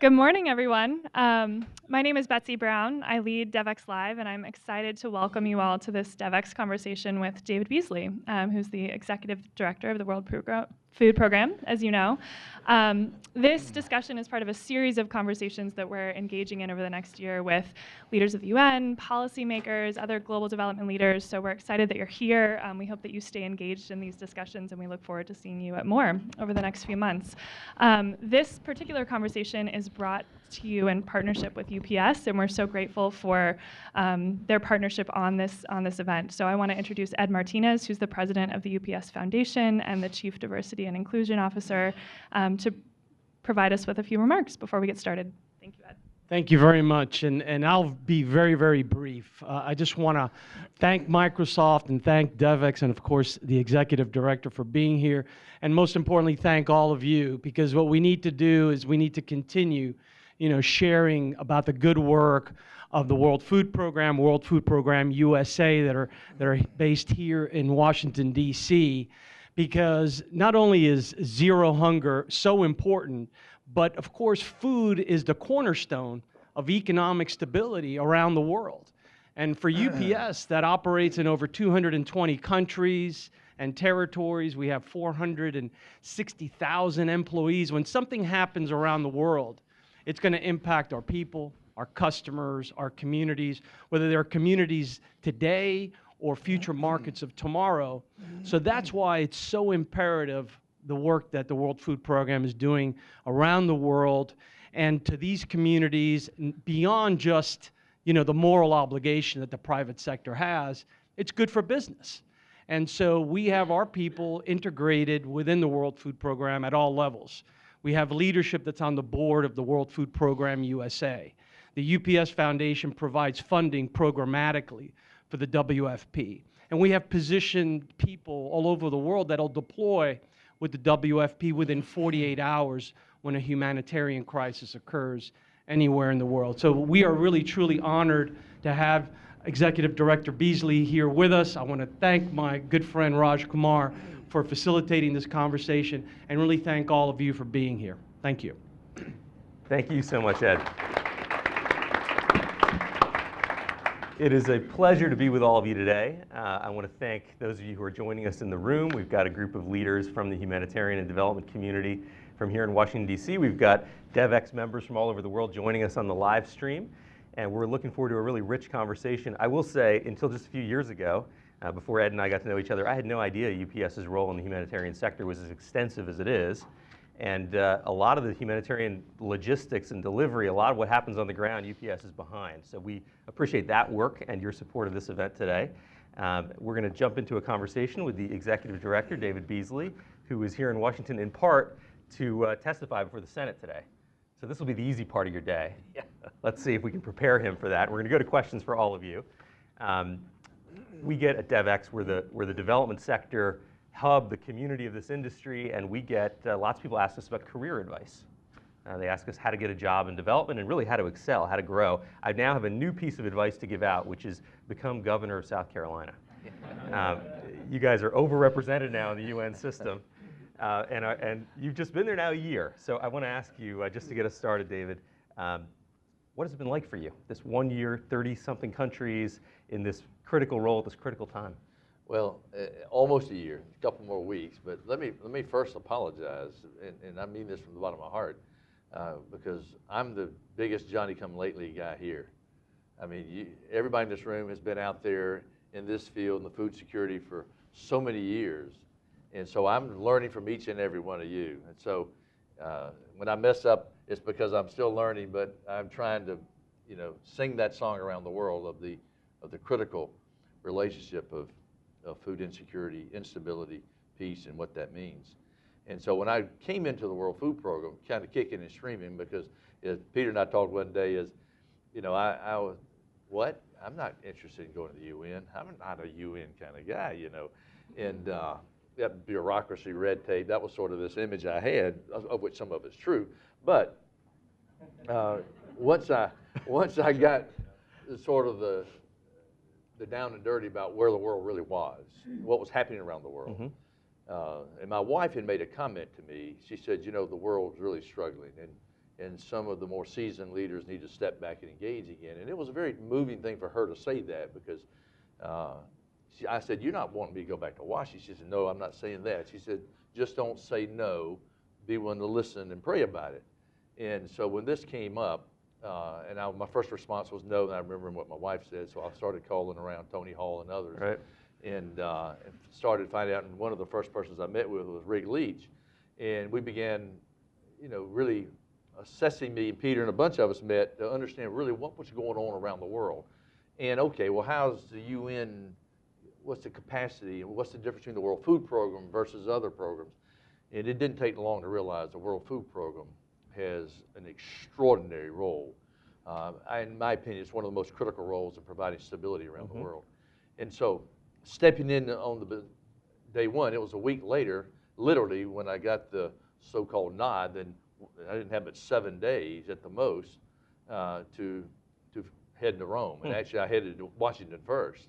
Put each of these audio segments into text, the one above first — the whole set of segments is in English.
Good morning, everyone. My name is Betsy Brown. I lead Devex Live, and I'm excited to welcome you all to this Devex conversation with David Beasley, who's the Executive Director of the World Food Program, as you know. This discussion is part of a series of conversations that we're engaging in over the next year with leaders of the UN, policymakers, other global development leaders. So we're excited that you're here. We hope that you stay engaged in these discussions, and we look forward to seeing you at more over the next few months. This particular conversation is brought to you in partnership with UPS, and we're so grateful for their partnership on this event. So I want to introduce Ed Martinez, who's the president of the UPS Foundation and the Chief Diversity and Inclusion Officer, to provide us with a few remarks before we get started. Thank you, Ed. Thank you very much, and I'll be very, very brief. I just want to thank Microsoft and thank Devex and, of course, the Executive Director for being here, and most importantly, thank all of you, because what we need to do is we need to continue, sharing about the good work of the World Food Program USA that are based here in Washington, D.C., because not only is zero hunger so important, but of course, food is the cornerstone of economic stability around the world. And for UPS, that operates in over 220 countries and territories. We have 460,000 employees. When something happens around the world, it's going to impact our people, our customers, our communities, whether they're communities today or future markets of tomorrow. So that's why it's so imperative, the work that the World Food Program is doing around the world and to these communities beyond just, the moral obligation that the private sector has. It's good for business. And so we have our people integrated within the World Food Program at all levels. We have leadership that's on the board of the World Food Program USA. The UPS Foundation provides funding programmatically for the WFP. And we have positioned people all over the world that'll deploy with the WFP within 48 hours when a humanitarian crisis occurs anywhere in the world. So we are really, truly honored to have Executive Director Beasley here with us. I want to thank my good friend Raj Kumar for facilitating this conversation and really thank all of you for being here. Thank you. Thank you so much, Ed. It is a pleasure to be with all of you today. I want to thank those of you who are joining us in the room. We've got a group of leaders from the humanitarian and development community from here in Washington, D.C. We've got Devex members from all over the world joining us on the live stream, and we're looking forward to a really rich conversation. I will say, until just a few years ago, before Ed and I got to know each other, I had no idea UPS's role in the humanitarian sector was as extensive as it is. And a lot of the humanitarian logistics and delivery, a lot of what happens on the ground, UPS is behind. So we appreciate that work and your support of this event today. We're going to jump into a conversation with the Executive Director, David Beasley, who is here in Washington in part to testify before the Senate today. So this will be the easy part of your day. Yeah. Let's see if we can prepare him for that. We're going to go to questions for all of you. We get at Devex, we're the development sector hub, the community of this industry, and we get lots of people ask us about career advice. They ask us how to get a job in development and really how to excel, how to grow. I now have a new piece of advice to give out, which is become governor of South Carolina. You guys are overrepresented now in the UN system, and you've just been there now a year. So I want to ask you, just to get us started, David, what has it been like for you, this 1 year, 30-something countries in this critical role at this critical time? Well, almost a year, a couple more weeks, but let me first apologize, and I mean this from the bottom of my heart, because I'm the biggest Johnny-come-lately guy here. I mean, everybody in this room has been out there in this field, in the food security, for so many years, and so I'm learning from each and every one of you. And so when I mess up, it's because I'm still learning, but I'm trying to, sing that song around the world of the critical relationship of food insecurity, instability, peace, and what that means. And so when I came into the World Food Program, kind of kicking and screaming, because as Peter and I talked one day, I was, what? I'm not interested in going to the UN. I'm not a UN kind of guy, And that bureaucracy, red tape, that was sort of this image I had, of which some of it's true. But once I got sort of the down and dirty about where the world really was, what was happening around the world. Mm-hmm. And my wife had made a comment to me. She said, the world's really struggling. and some of the more seasoned leaders need to step back and engage again. And it was a very moving thing for her to say that, because I said, you're not wanting me to go back to Washington. She said, no, I'm not saying that. She said, just don't say no, be willing to listen and pray about it. And so when this came up, my first response was no, and I remember what my wife said, so I started calling around Tony Hall and others. Right. And started finding out, and one of the first persons I met with was Rig Leach. And we began, really assessing, me and Peter and a bunch of us met to understand really what was going on around the world. And okay, well, how's the UN, what's the capacity, and what's the difference between the World Food Program versus other programs? And it didn't take long to realize the World Food Program has an extraordinary role. In my opinion, it's one of the most critical roles in providing stability around the world. And so, stepping in on the day one, it was a week later, literally, when I got the so-called nod. Then I didn't have but 7 days at the most to head to Rome. And actually, I headed to Washington first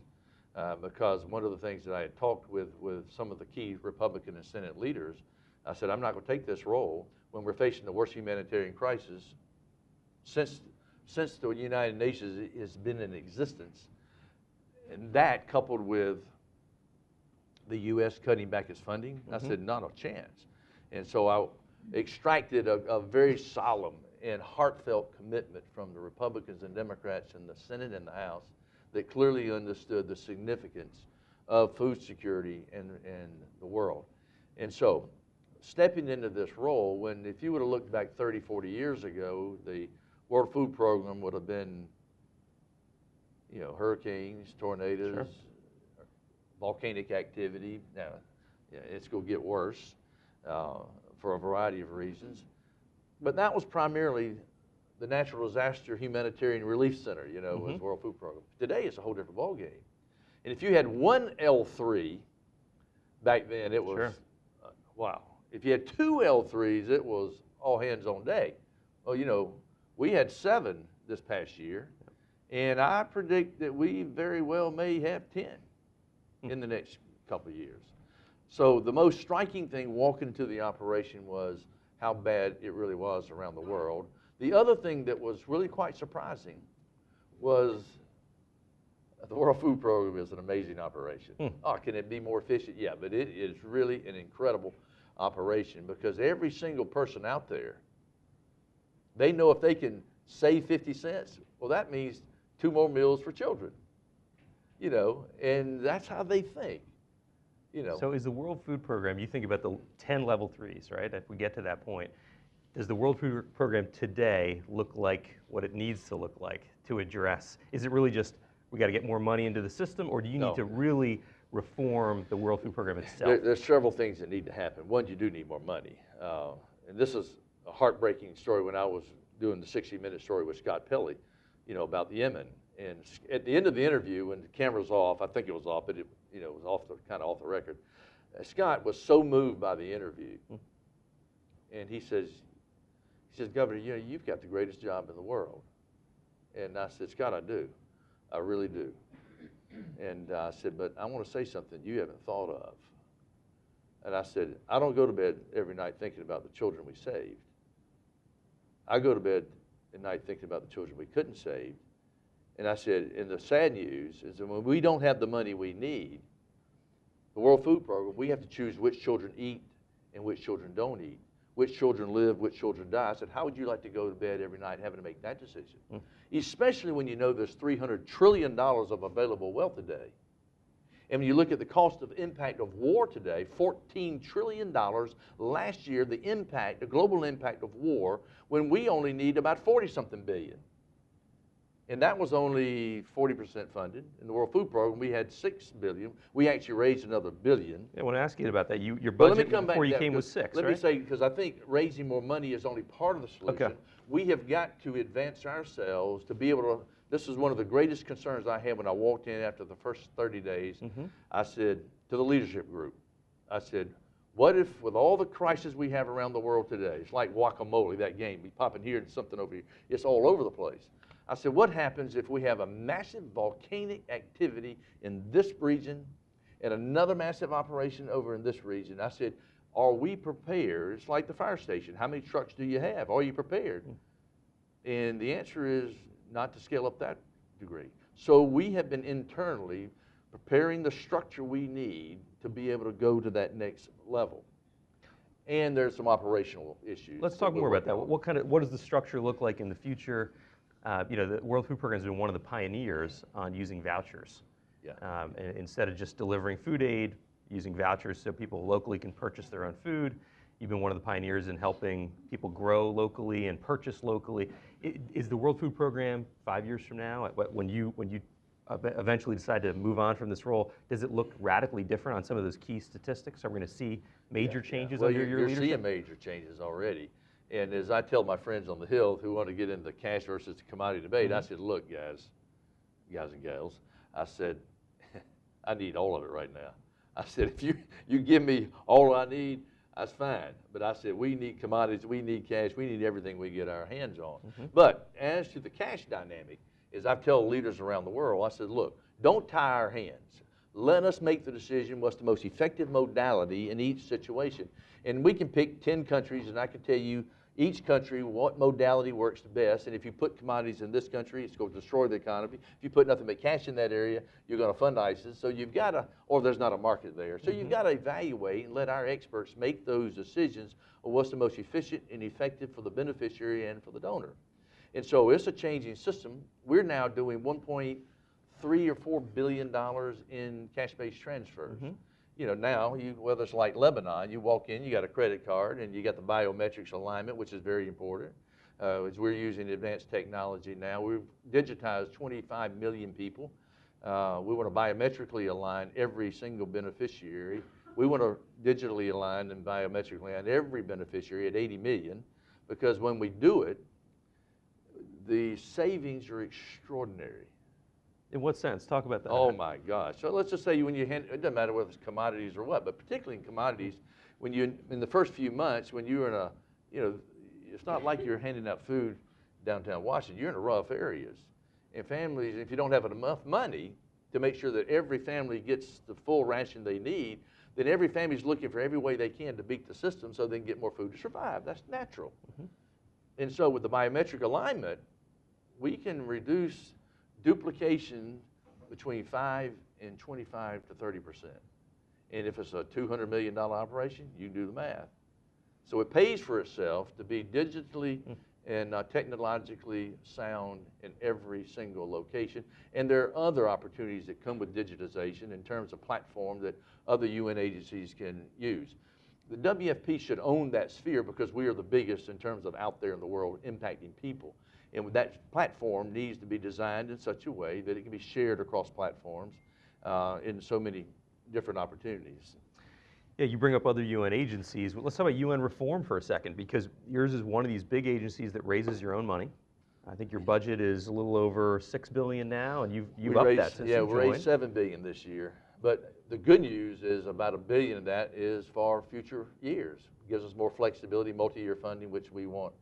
because one of the things that I had talked with some of the key Republican and Senate leaders, I said, I'm not going to take this role when we're facing the worst humanitarian crisis since the United Nations has been in existence. And that, coupled with the U.S. cutting back its funding, I said, not a chance. And so I extracted a very solemn and heartfelt commitment from the Republicans and Democrats in the Senate and the House that clearly understood the significance of food security in the world. And so, stepping into this role, when if you would have looked back 30, 40 years ago, the World Food Program would have been, hurricanes, tornadoes, volcanic activity. Now, it's going to get worse for a variety of reasons. But that was primarily the Natural Disaster Humanitarian Relief Center, was the World Food Program. Today, it's a whole different ballgame. And if you had one L3 back then, it was, wow. If you had two L3s, it was all hands on deck. Well, we had 7 this past year, and I predict that we very well may have 10 in the next couple of years. So the most striking thing walking into the operation was how bad it really was around the world. The other thing that was really quite surprising was the World Food Program is an amazing operation. Oh, can it be more efficient? Yeah, but it is really an incredible operation, because every single person out there, they know if they can save 50 cents, well, that means 2 more meals for children, and that's how they think, So is the World Food Program, you think about the 10 level 3s, right? If we get to that point, does the World Food Program today look like what it needs to look like to address? Is it really just, we got to get more money into the system, or do you need to really reform the World Food Program itself? There's several things that need to happen. One, you do need more money. And this is a heartbreaking story when I was doing the 60-minute story with Scott Pelley, about Yemen. And at the end of the interview, when the camera's off, I think it was off, but it was kind of off the record, Scott was so moved by the interview. And he says, Governor, you've got the greatest job in the world. And I said, Scott, I do. I really do. And I said, but I want to say something you haven't thought of. And I said, I don't go to bed every night thinking about the children we saved. I go to bed at night thinking about the children we couldn't save. And I said, and the sad news is that when we don't have the money we need, the World Food Program, we have to choose which children eat and which children don't eat, which children live, which children die. I said, how would you like to go to bed every night having to make that decision? Especially when you know there's $300 trillion of available wealth today. And when you look at the cost of impact of war today, $14 trillion last year, the global impact of war, when we only need about 40-something billion. And that was only 40% funded. In the World Food Program, we had $6 billion. We actually raised another $1 billion. I want to ask you about that. Your budget before you came was 6, Let me say, because I think raising more money is only part of the solution. Okay. We have got to advance ourselves to be able to. This is one of the greatest concerns I had when I walked in after the first 30 days. I said to the leadership group, I said, what if with all the crises we have around the world today, it's like guacamole, that game, we pop in here and something over here, it's all over the place. I said, what happens if we have a massive volcanic activity in this region and another massive operation over in this region? I said, are we prepared? It's like the fire station. How many trucks do you have? Are you prepared? And the answer is not to scale up that degree. So we have been internally preparing the structure we need to be able to go to that next level. And there's some operational issues. Let's talk more about that. What does the structure look like in the future? You know, the World Food Program has been one of the pioneers on using vouchers. Yeah. And instead of just delivering food aid, using vouchers so people locally can purchase their own food. You've been one of the pioneers in helping people grow locally and purchase locally. Is the World Food Program 5 years from now, when you eventually decide to move on from this role, does it look radically different on some of those key statistics? Are we going to see major changes under your leadership? You're seeing major changes already. And as I tell my friends on the Hill who want to get into the cash versus the commodity debate, I said, look, guys and gals, I said, I need all of it right now. I said, if you give me all I need, that's fine. But I said, we need commodities, we need cash, we need everything we get our hands on. But as to the cash dynamic, as I've told leaders around the world, I said, look, don't tie our hands. Let us make the decision what's the most effective modality in each situation. And we can pick 10 countries, and I can tell you each country what modality works the best. And if you put commodities in this country, it's going to destroy the economy. If you put nothing but cash in that area, you're going to fund ISIS. So you've got to, or there's not a market there. So you've got to evaluate and let our experts make those decisions of what's the most efficient and effective for the beneficiary and for the donor. And so it's a changing system. We're now doing $1.3 or $4 billion in cash-based transfers. You know, now, whether it's like Lebanon, you walk in, you got a credit card, and you got the biometrics alignment, which is very important. As we're using advanced technology now, we've digitized 25 million people. We want to biometrically align every single beneficiary. We want to digitally align and biometrically align every beneficiary at 80 million, because when we do it, the savings are extraordinary. In what sense? Talk about that. Oh my gosh. So let's just say when you hand, it doesn't matter whether it's commodities or what, but particularly in commodities, when you, in the first few months, when you're in a, you know, it's not like you're handing out food downtown Washington, you're in the rough areas. And families, if you don't have enough money to make sure that every family gets the full ration they need, then every family's looking for every way they can to beat the system so they can get more food to survive. That's natural. And so with the biometric alignment, we can reduce duplication between 5 and 25 to 30%. And if it's a $200 million operation, you can do the math. So it pays for itself to be digitally and technologically sound in every single location. And there are other opportunities that come with digitization in terms of platform that other UN agencies can use. The WFP should own that sphere because we are the biggest in terms of out there in the world impacting people. And that platform needs to be designed in such a way that it can be shared across platforms in so many different opportunities. Yeah, you bring up other UN agencies. Well, let's talk about UN reform for a second, because yours is one of these big agencies that raises your own money. I think your budget is a little over $6 billion now, and you've upped that since you joined. Yeah, we raised $7 billion this year. But the good news is about $1 billion of that is for future years. It gives us more flexibility, multi-year funding, which we want.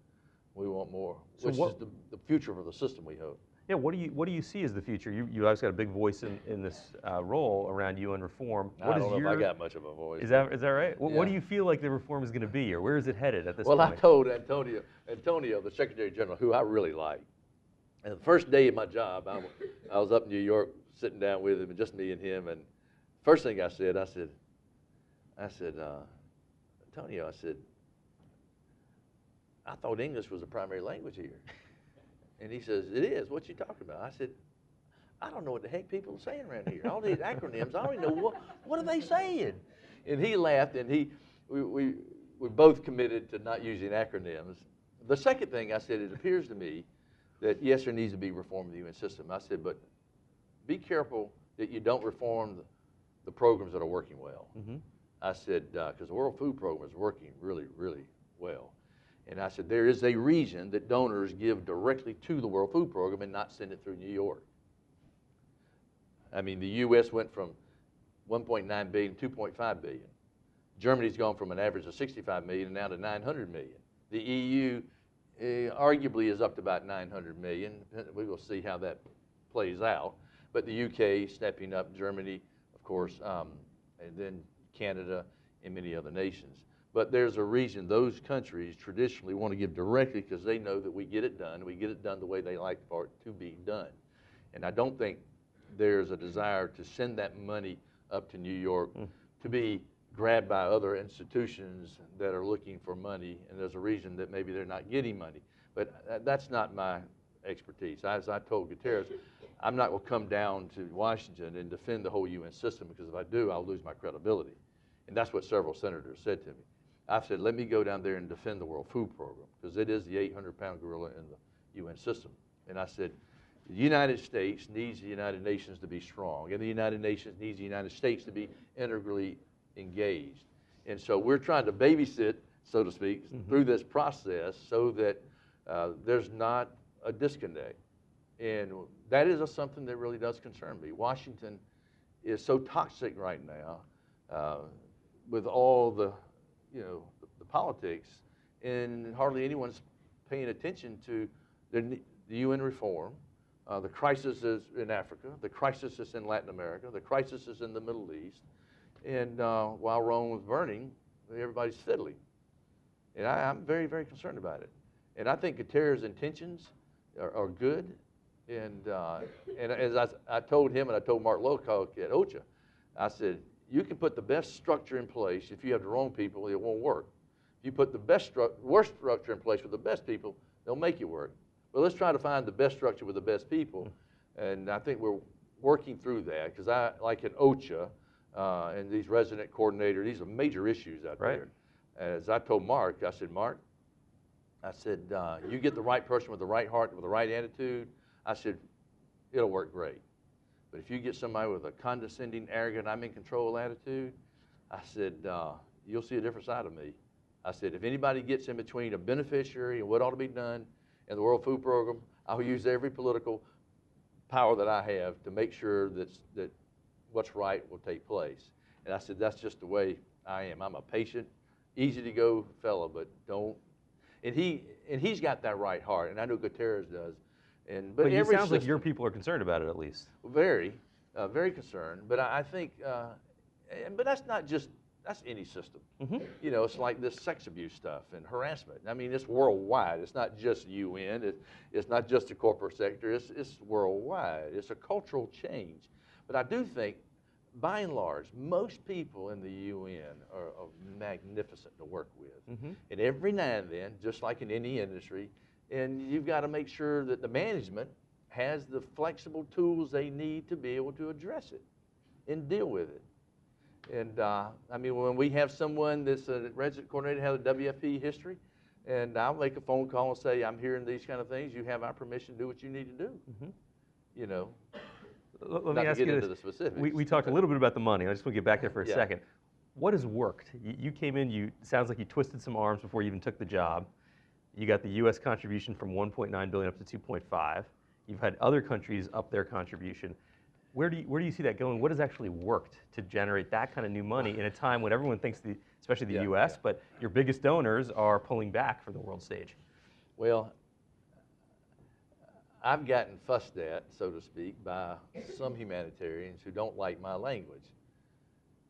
We want more, so which is the future for the system, we hope. Yeah, what do you see as the future? You obviously got a big voice in this role around UN reform. I don't know if I got much of a voice. Is that right? Yeah. What do you feel like the reform is going to be, or where is it headed at this point? Well, I told Antonio, the Secretary General, who I really like, and the first day of my job, I was up in New York sitting down with him, and just me and him, and first thing I said, Antonio, I said, I thought English was the primary language here. And he says, it is. What you talking about? I said, I don't know what the heck people are saying around here. All these acronyms, I don't even know what are they saying. And he laughed, and we both committed to not using acronyms. The second thing I said, it appears to me that yes, there needs to be reform of the UN system. I said, but be careful that you don't reform the programs that are working well. I said, because the World Food Program is working really, really well. And I said, there is a reason that donors give directly to the World Food Program and not send it through New York. I mean, the U.S. went from 1.9 billion to 2.5 billion. Germany's gone from an average of 65 million now to 900 million. The EU arguably is up to about 900 million. We will see how that plays out. But the UK stepping up, Germany, of course, and then Canada and many other nations. But there's a reason those countries traditionally want to give directly because they know that we get it done. We get it done the way they like for it to be done. And I don't think there's a desire to send that money up to New York to be grabbed by other institutions that are looking for money, and there's a reason that maybe they're not getting money. But that's not my expertise. As I told Guterres, I'm not going to come down to Washington and defend the whole UN system, because if I do, I'll lose my credibility. And that's what several senators said to me. I said, let me go down there and defend the World Food Program, because it is the 800-pound gorilla in the UN system. And I said, the United States needs the United Nations to be strong, and the United Nations needs the United States to be integrally engaged. And so we're trying to babysit, so to speak, through this process so that there's not a disconnect. And that is something that really does concern me. Washington is so toxic right now with all the, the politics, and hardly anyone's paying attention to the UN reform, the crisis is in Africa, the crisis is in Latin America, the crisis is in the Middle East, and while Rome was burning, everybody's fiddling. And I'm very, very concerned about it. And I think Guterres' intentions are good. And as I told him, and I told Mark Lowcock at OCHA, I said, you can put the best structure in place. If you have the wrong people, it won't work. If you put the worst structure in place with the best people, they'll make it work. But let's try to find the best structure with the best people. And I think we're working through that, because I, like at OCHA, and these resident coordinators, these are major issues out there. As I told Mark, I said, Mark, you get the right person with the right heart, with the right attitude, I said, it'll work great. But if you get somebody with a condescending, arrogant, I'm in control attitude, I said, you'll see a different side of me. I said, if anybody gets in between a beneficiary and what ought to be done in the World Food Program, I'll use every political power that I have to make sure that what's right will take place. And I said, that's just the way I am. I'm a patient, easy to go fellow, but don't. And he's got that right heart, and I know Guterres does. But it sounds like your people are concerned about it, at least. Very, very concerned. But I think, but that's not just, that's any system. It's like this sex abuse stuff and harassment. I mean, it's worldwide. It's not just UN. It's not just the corporate sector. It's worldwide. It's a cultural change. But I do think, by and large, most people in the UN are magnificent to work with. And every now and then, just like in any industry, and you've got to make sure that the management has the flexible tools they need to be able to address it and deal with it. And I mean, when we have someone that's a resident coordinator, has a WFP history, and I'll make a phone call and say, I'm hearing these kind of things, you have our permission to do what you need to do. Let me ask you this. We talked a little bit about the money. I just want to get back there for a second. What has worked? You came in, it sounds like you twisted some arms before you even took the job. You got the U.S. contribution from 1.9 billion up to 2.5. You've had other countries up their contribution. Where do you see that going? What has actually worked to generate that kind of new money in a time when everyone thinks, especially the U.S., but your biggest donors are pulling back from the world stage? Well, I've gotten fussed at, so to speak, by some humanitarians who don't like my language.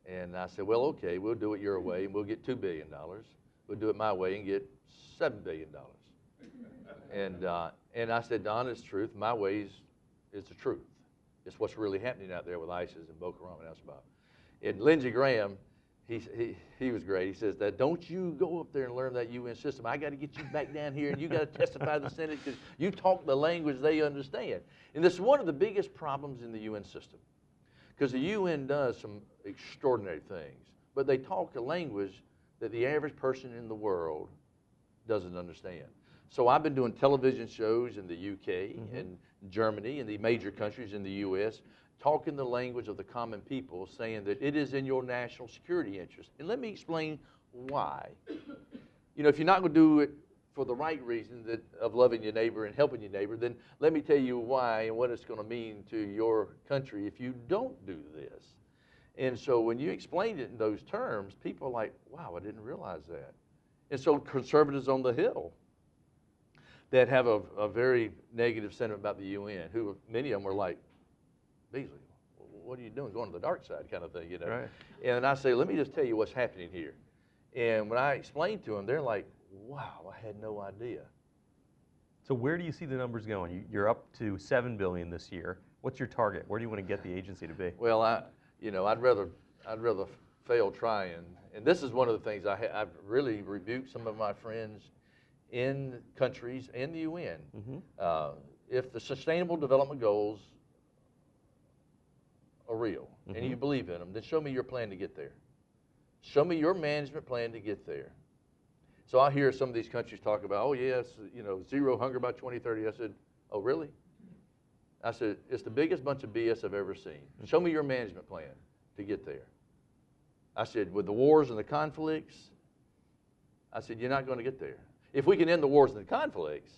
And I said, well, okay, we'll do it your way, and we'll get $2 billion. We'll do it my way and get $7 billion. And I said, the honest truth, my way is the truth. It's what's really happening out there with ISIS and Boko Haram and Al-Shabaab. And Lindsey Graham, he was great. He says that, don't you go up there and learn that UN system. I got to get you back down here, and you got to testify to the Senate because you talk the language they understand. And this is one of the biggest problems in the UN system, because the UN does some extraordinary things, but they talk a language that the average person in the world doesn't understand. So I've been doing television shows in the UK and Germany and the major countries in the US, talking the language of the common people, saying that it is in your national security interest. And let me explain why. If you're not going to do it for the right reason of loving your neighbor and helping your neighbor, then let me tell you why and what it's going to mean to your country if you don't do this. And so when you explain it in those terms, people are like, wow, I didn't realize that. And so conservatives on the Hill that have a very negative sentiment about the UN, who many of them were like, Beasley, what are you doing? Going to the dark side kind of thing, Right. And I say, let me just tell you what's happening here. And when I explained to them, they're like, wow, I had no idea. So where do you see the numbers going? You're up to $7 billion this year. What's your target? Where do you want to get the agency to be? Well, I'd rather fail trying. And this is one of the things I've really rebuked some of my friends in countries and the UN. If the Sustainable Development Goals are real and you believe in them, then show me your plan to get there. Show me your management plan to get there. So I hear some of these countries talk about, oh yes, zero hunger by 2030. I said, oh really? I said, it's the biggest bunch of BS I've ever seen. Show me your management plan to get there. I said, with the wars and the conflicts, I said, you're not going to get there. If we can end the wars and the conflicts,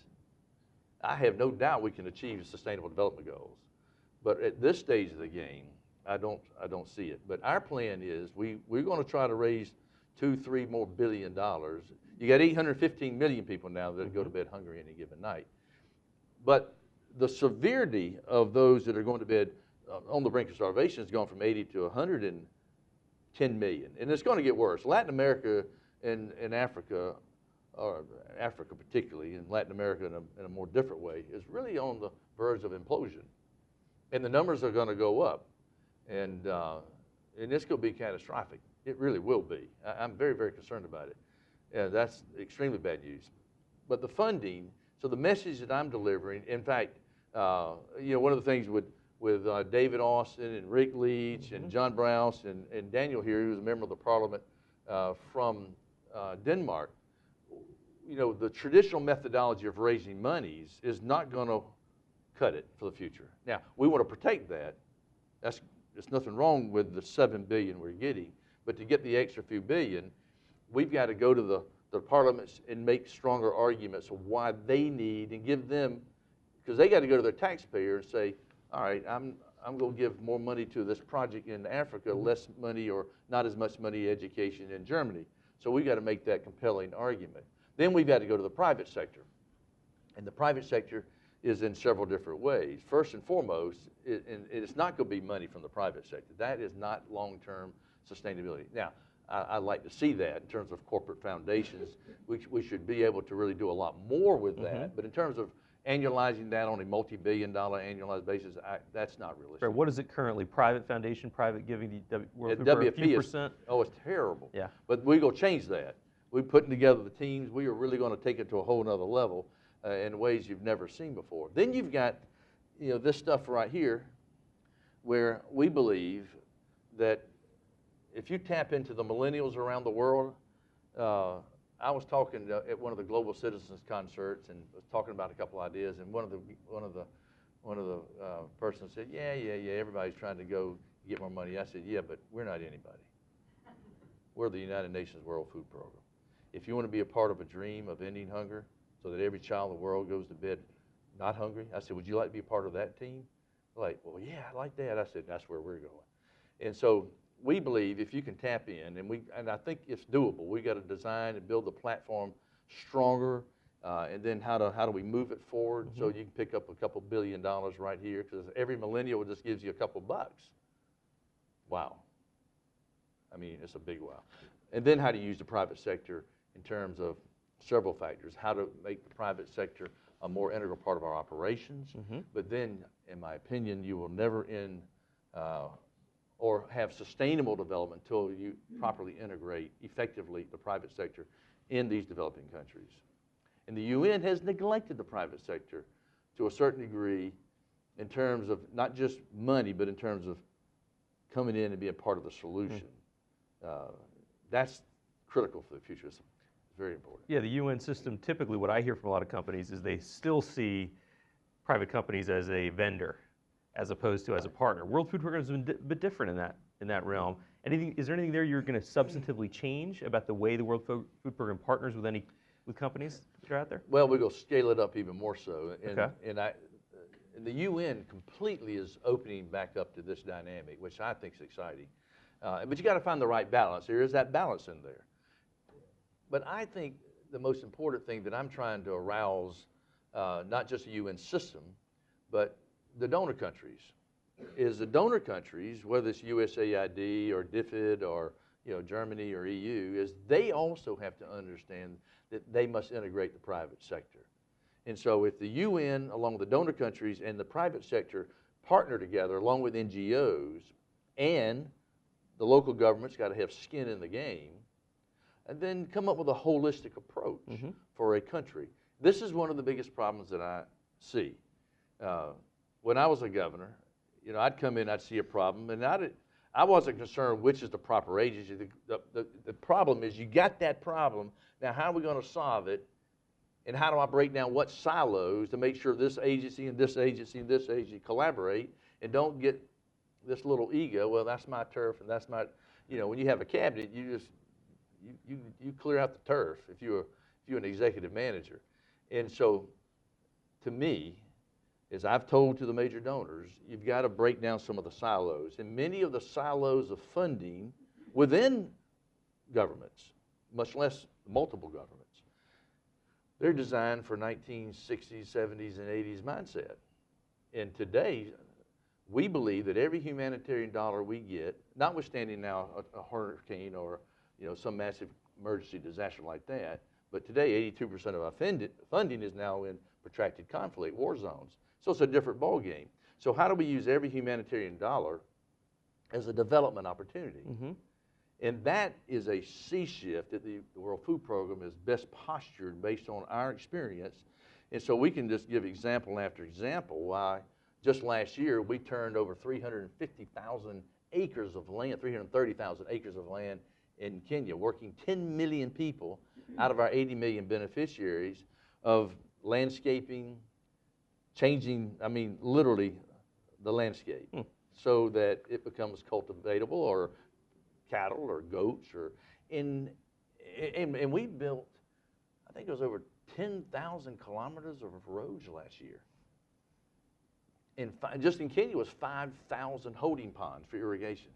I have no doubt we can achieve Sustainable Development Goals. But at this stage of the game, I don't see it. But our plan is we're going to try to raise $2-3 more billion. You got 815 million people now that go to bed hungry any given night. But the severity of those that are going to bed on the brink of starvation has gone from 80 to 110 million. And it's going to get worse. Latin America and Africa, or Africa particularly, and Latin America in a more different way, is really on the verge of implosion. And the numbers are going to go up. And it's going to be catastrophic. It really will be. I'm very, very concerned about it. That's extremely bad news. But the funding, so the message that I'm delivering, in fact, one of the things with David Austin and Rick Leach and John Browse and Daniel here, who's a member of the parliament from Denmark, the traditional methodology of raising monies is not going to cut it for the future. Now, we want to protect that. There's nothing wrong with the $7 billion we're getting, but to get the extra few billion, we've got to go to the parliaments and make stronger arguments of why they need and give them, because they got to go to their taxpayer and say, all right, I'm going to give more money to this project in Africa, less money or not as much money education in Germany. So we've got to make that compelling argument. Then we've got to go to the private sector. And the private sector is in several different ways. First and foremost, it's not going to be money from the private sector. That is not long-term sustainability. Now, I'd like to see that in terms of corporate foundations. We should be able to really do a lot more with that. But in terms of annualizing that on a multi-billion-dollar annualized basis, that's not realistic. Right, what is it currently? Private foundation, private giving, WFP is, oh, it's terrible. Yeah. But we're going to change that. We're putting together the teams. We are really going to take it to a whole nother level in ways you've never seen before. Then you've got, this stuff right here, where we believe that if you tap into the millennials around the world, I was talking at one of the Global Citizens concerts and was talking about a couple ideas, and one of the persons said, yeah, everybody's trying to go get more money. I said, yeah, but we're not anybody. We're the United Nations World Food Program. If you want to be a part of a dream of ending hunger so that every child in the world goes to bed not hungry, I said, would you like to be a part of that team? They're like, well, yeah, I like that. I said, that's where we're going. And so we believe if you can tap in, and I think it's doable. We got to design and build the platform stronger, and then how do we move it forward so you can pick up a couple $1 billion right here, because every millennial just gives you a couple bucks. Wow. I mean, it's a big wow. And then how to use the private sector in terms of several factors, how to make the private sector a more integral part of our operations. But then, in my opinion, you will never end or have sustainable development until you properly integrate effectively the private sector in these developing countries. And the UN has neglected the private sector to a certain degree in terms of not just money, but in terms of coming in and being part of the solution. That's critical for the future. It's very important. Yeah, the UN system, typically what I hear from a lot of companies is they still see private companies as a vendor as opposed to as a partner. World Food Program is a bit different in that realm. Is there anything there you're going to substantively change about the way the World Food Program partners with companies that are out there? Well, we're going to scale it up even more so. And the UN completely is opening back up to this dynamic, which I think is exciting. But you got to find the right balance. There is that balance in there. But I think the most important thing that I'm trying to arouse, not just the UN system, but the donor countries, is the donor countries, whether it's USAID or DFID or Germany or EU, is they also have to understand that they must integrate the private sector. And so if the UN, along with the donor countries and the private sector, partner together along with NGOs, and the local government's got to have skin in the game, and then come up with a holistic approach for a country. This is one of the biggest problems that I see. When I was a governor, I'd come in, I'd see a problem, and I wasn't concerned which is the proper agency. The problem is you got that problem, now how are we going to solve it? And how do I break down what silos to make sure this agency and this agency and this agency collaborate and don't get this little ego, well, that's my turf and that's my, when you have a cabinet, you clear out the turf if you're an executive manager. And so, to me, as I've told to the major donors, you've got to break down some of the silos. And many of the silos of funding within governments, much less multiple governments, they're designed for 1960s, 70s, and 80s mindset. And today, we believe that every humanitarian dollar we get, notwithstanding now a hurricane or some massive emergency disaster like that, but today 82% of our funding is now in protracted conflict, war zones. So it's a different ballgame. So how do we use every humanitarian dollar as a development opportunity? And that is a sea shift that the World Food Program is best postured based on our experience. And so we can just give example after example why just last year we turned over 350,000 acres of land, 330,000 acres of land in Kenya, working 10 million people out of our 80 million beneficiaries of landscaping, changing, literally the landscape so that it becomes cultivatable, or cattle or goats, and we built, I think it was over 10,000 kilometers of roads last year. And just in Kenya was 5,000 holding ponds for irrigation.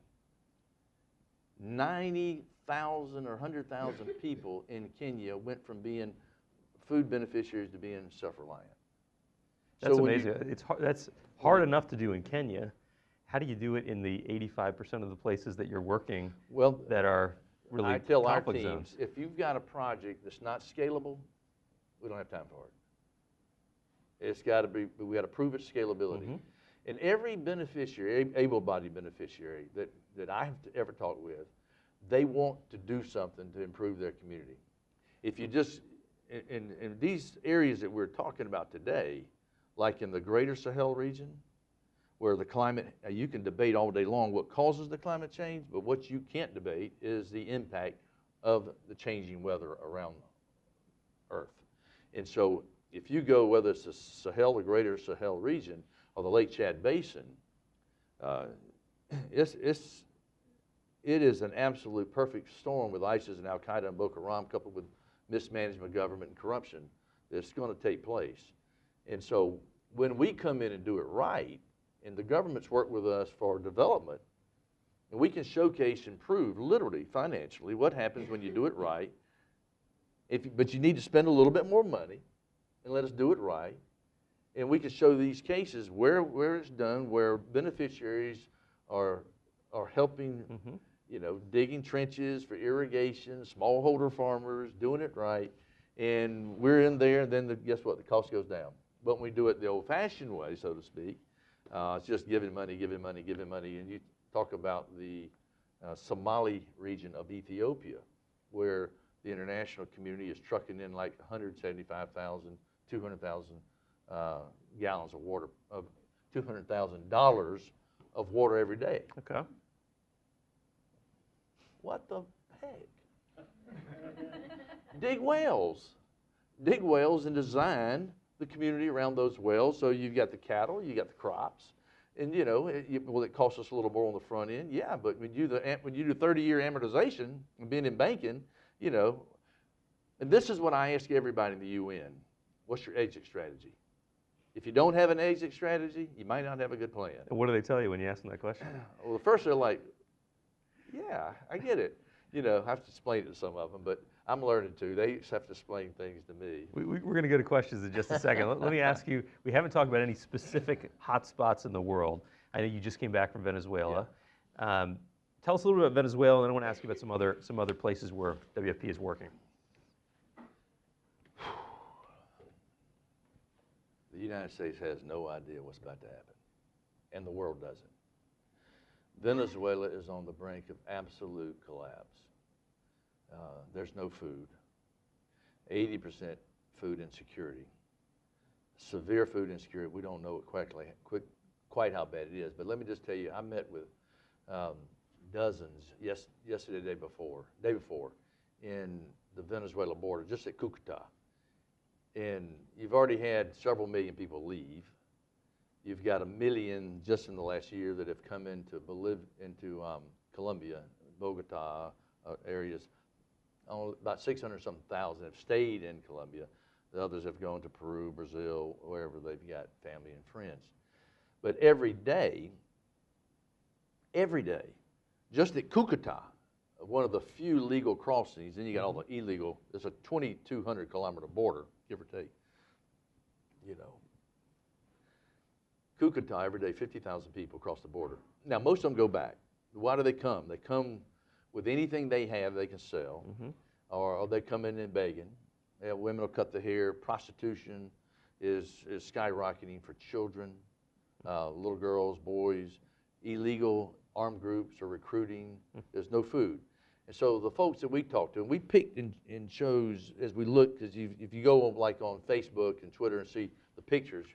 90,000 or 100,000 people in Kenya went from being food beneficiaries to being self-reliant. That's amazing. That's hard enough to do in Kenya. How do you do it in the 85% of the places that you're working that are really I tell our conflict teams, zones? if you've got a project that's not scalable, we don't have time for it. It's got to be, we got to prove its scalability. And every beneficiary, able-bodied beneficiary that I have ever talked with, they want to do something to improve their community. If you just, in these areas that we're talking about today, like in the greater Sahel region, where the climate, you can debate all day long what causes the climate change, but what you can't debate is the impact of the changing weather around Earth. And so if you go, whether it's the Sahel, the greater Sahel region, or the Lake Chad Basin, it is an absolute perfect storm with ISIS and Al-Qaeda and Boko Haram coupled with mismanagement of government and corruption that's going to take place. And so when we come in and do it right, and the governments work with us for development, and we can showcase and prove, literally, financially, what happens when you do it right. But you need to spend a little bit more money and let us do it right. And we can show these cases where it's done, where beneficiaries are helping, digging trenches for irrigation, smallholder farmers, doing it right. And we're in there, and then guess what? The cost goes down. But when we do it the old-fashioned way, so to speak, it's just giving money, giving money, giving money. And you talk about the Somali region of Ethiopia, where the international community is trucking in like 175,000, 200,000 gallons of water, of $200,000 of water every day. Okay. What the heck? Dig wells. Dig wells and design the community around those wells. So you've got the cattle, you got the crops, and it costs us a little more on the front end. Yeah, but when you do 30-year amortization and being in banking, and this is what I ask everybody in the UN: what's your exit strategy? If you don't have an exit strategy, you might not have a good plan. And what do they tell you when you ask them that question? Well, at first they're like, yeah, I get it. I have to explain it to some of them, but I'm learning to. They just have to explain things to me. We're going to go to questions in just a second. Let me ask you, we haven't talked about any specific hot spots in the world. I know you just came back from Venezuela. Yeah. tell us a little bit about Venezuela, and I want to ask you about some other places where WFP is working. The United States has no idea what's about to happen, and the world doesn't. Venezuela is on the brink of absolute collapse. There's no food, 80% food insecurity, severe food insecurity. We don't know quite how bad it is, but let me just tell you, I met with dozens yesterday, day before, in the Venezuela border, just at Cucuta. And you've already had several million people leave. You've got 1 million just in the last year that have come into Colombia, Bogota areas. About 600-something thousand have stayed in Colombia. The others have gone to Peru, Brazil, wherever they've got family and friends. But every day, just at Cucuta, one of the few legal crossings, then you got all the illegal, it's a 2,200 kilometer border, give or take. You know, Cucuta, every day, 50,000 people cross the border. Now, most of them go back. Why do they come? They come with anything they have they can sell, or they come in and begging. Women will cut the hair. Prostitution is skyrocketing for children, little girls, boys. Illegal armed groups are recruiting. There's no food. And so the folks that we talked to, and we picked and chose as we look, because if you go like on Facebook and Twitter and see the pictures,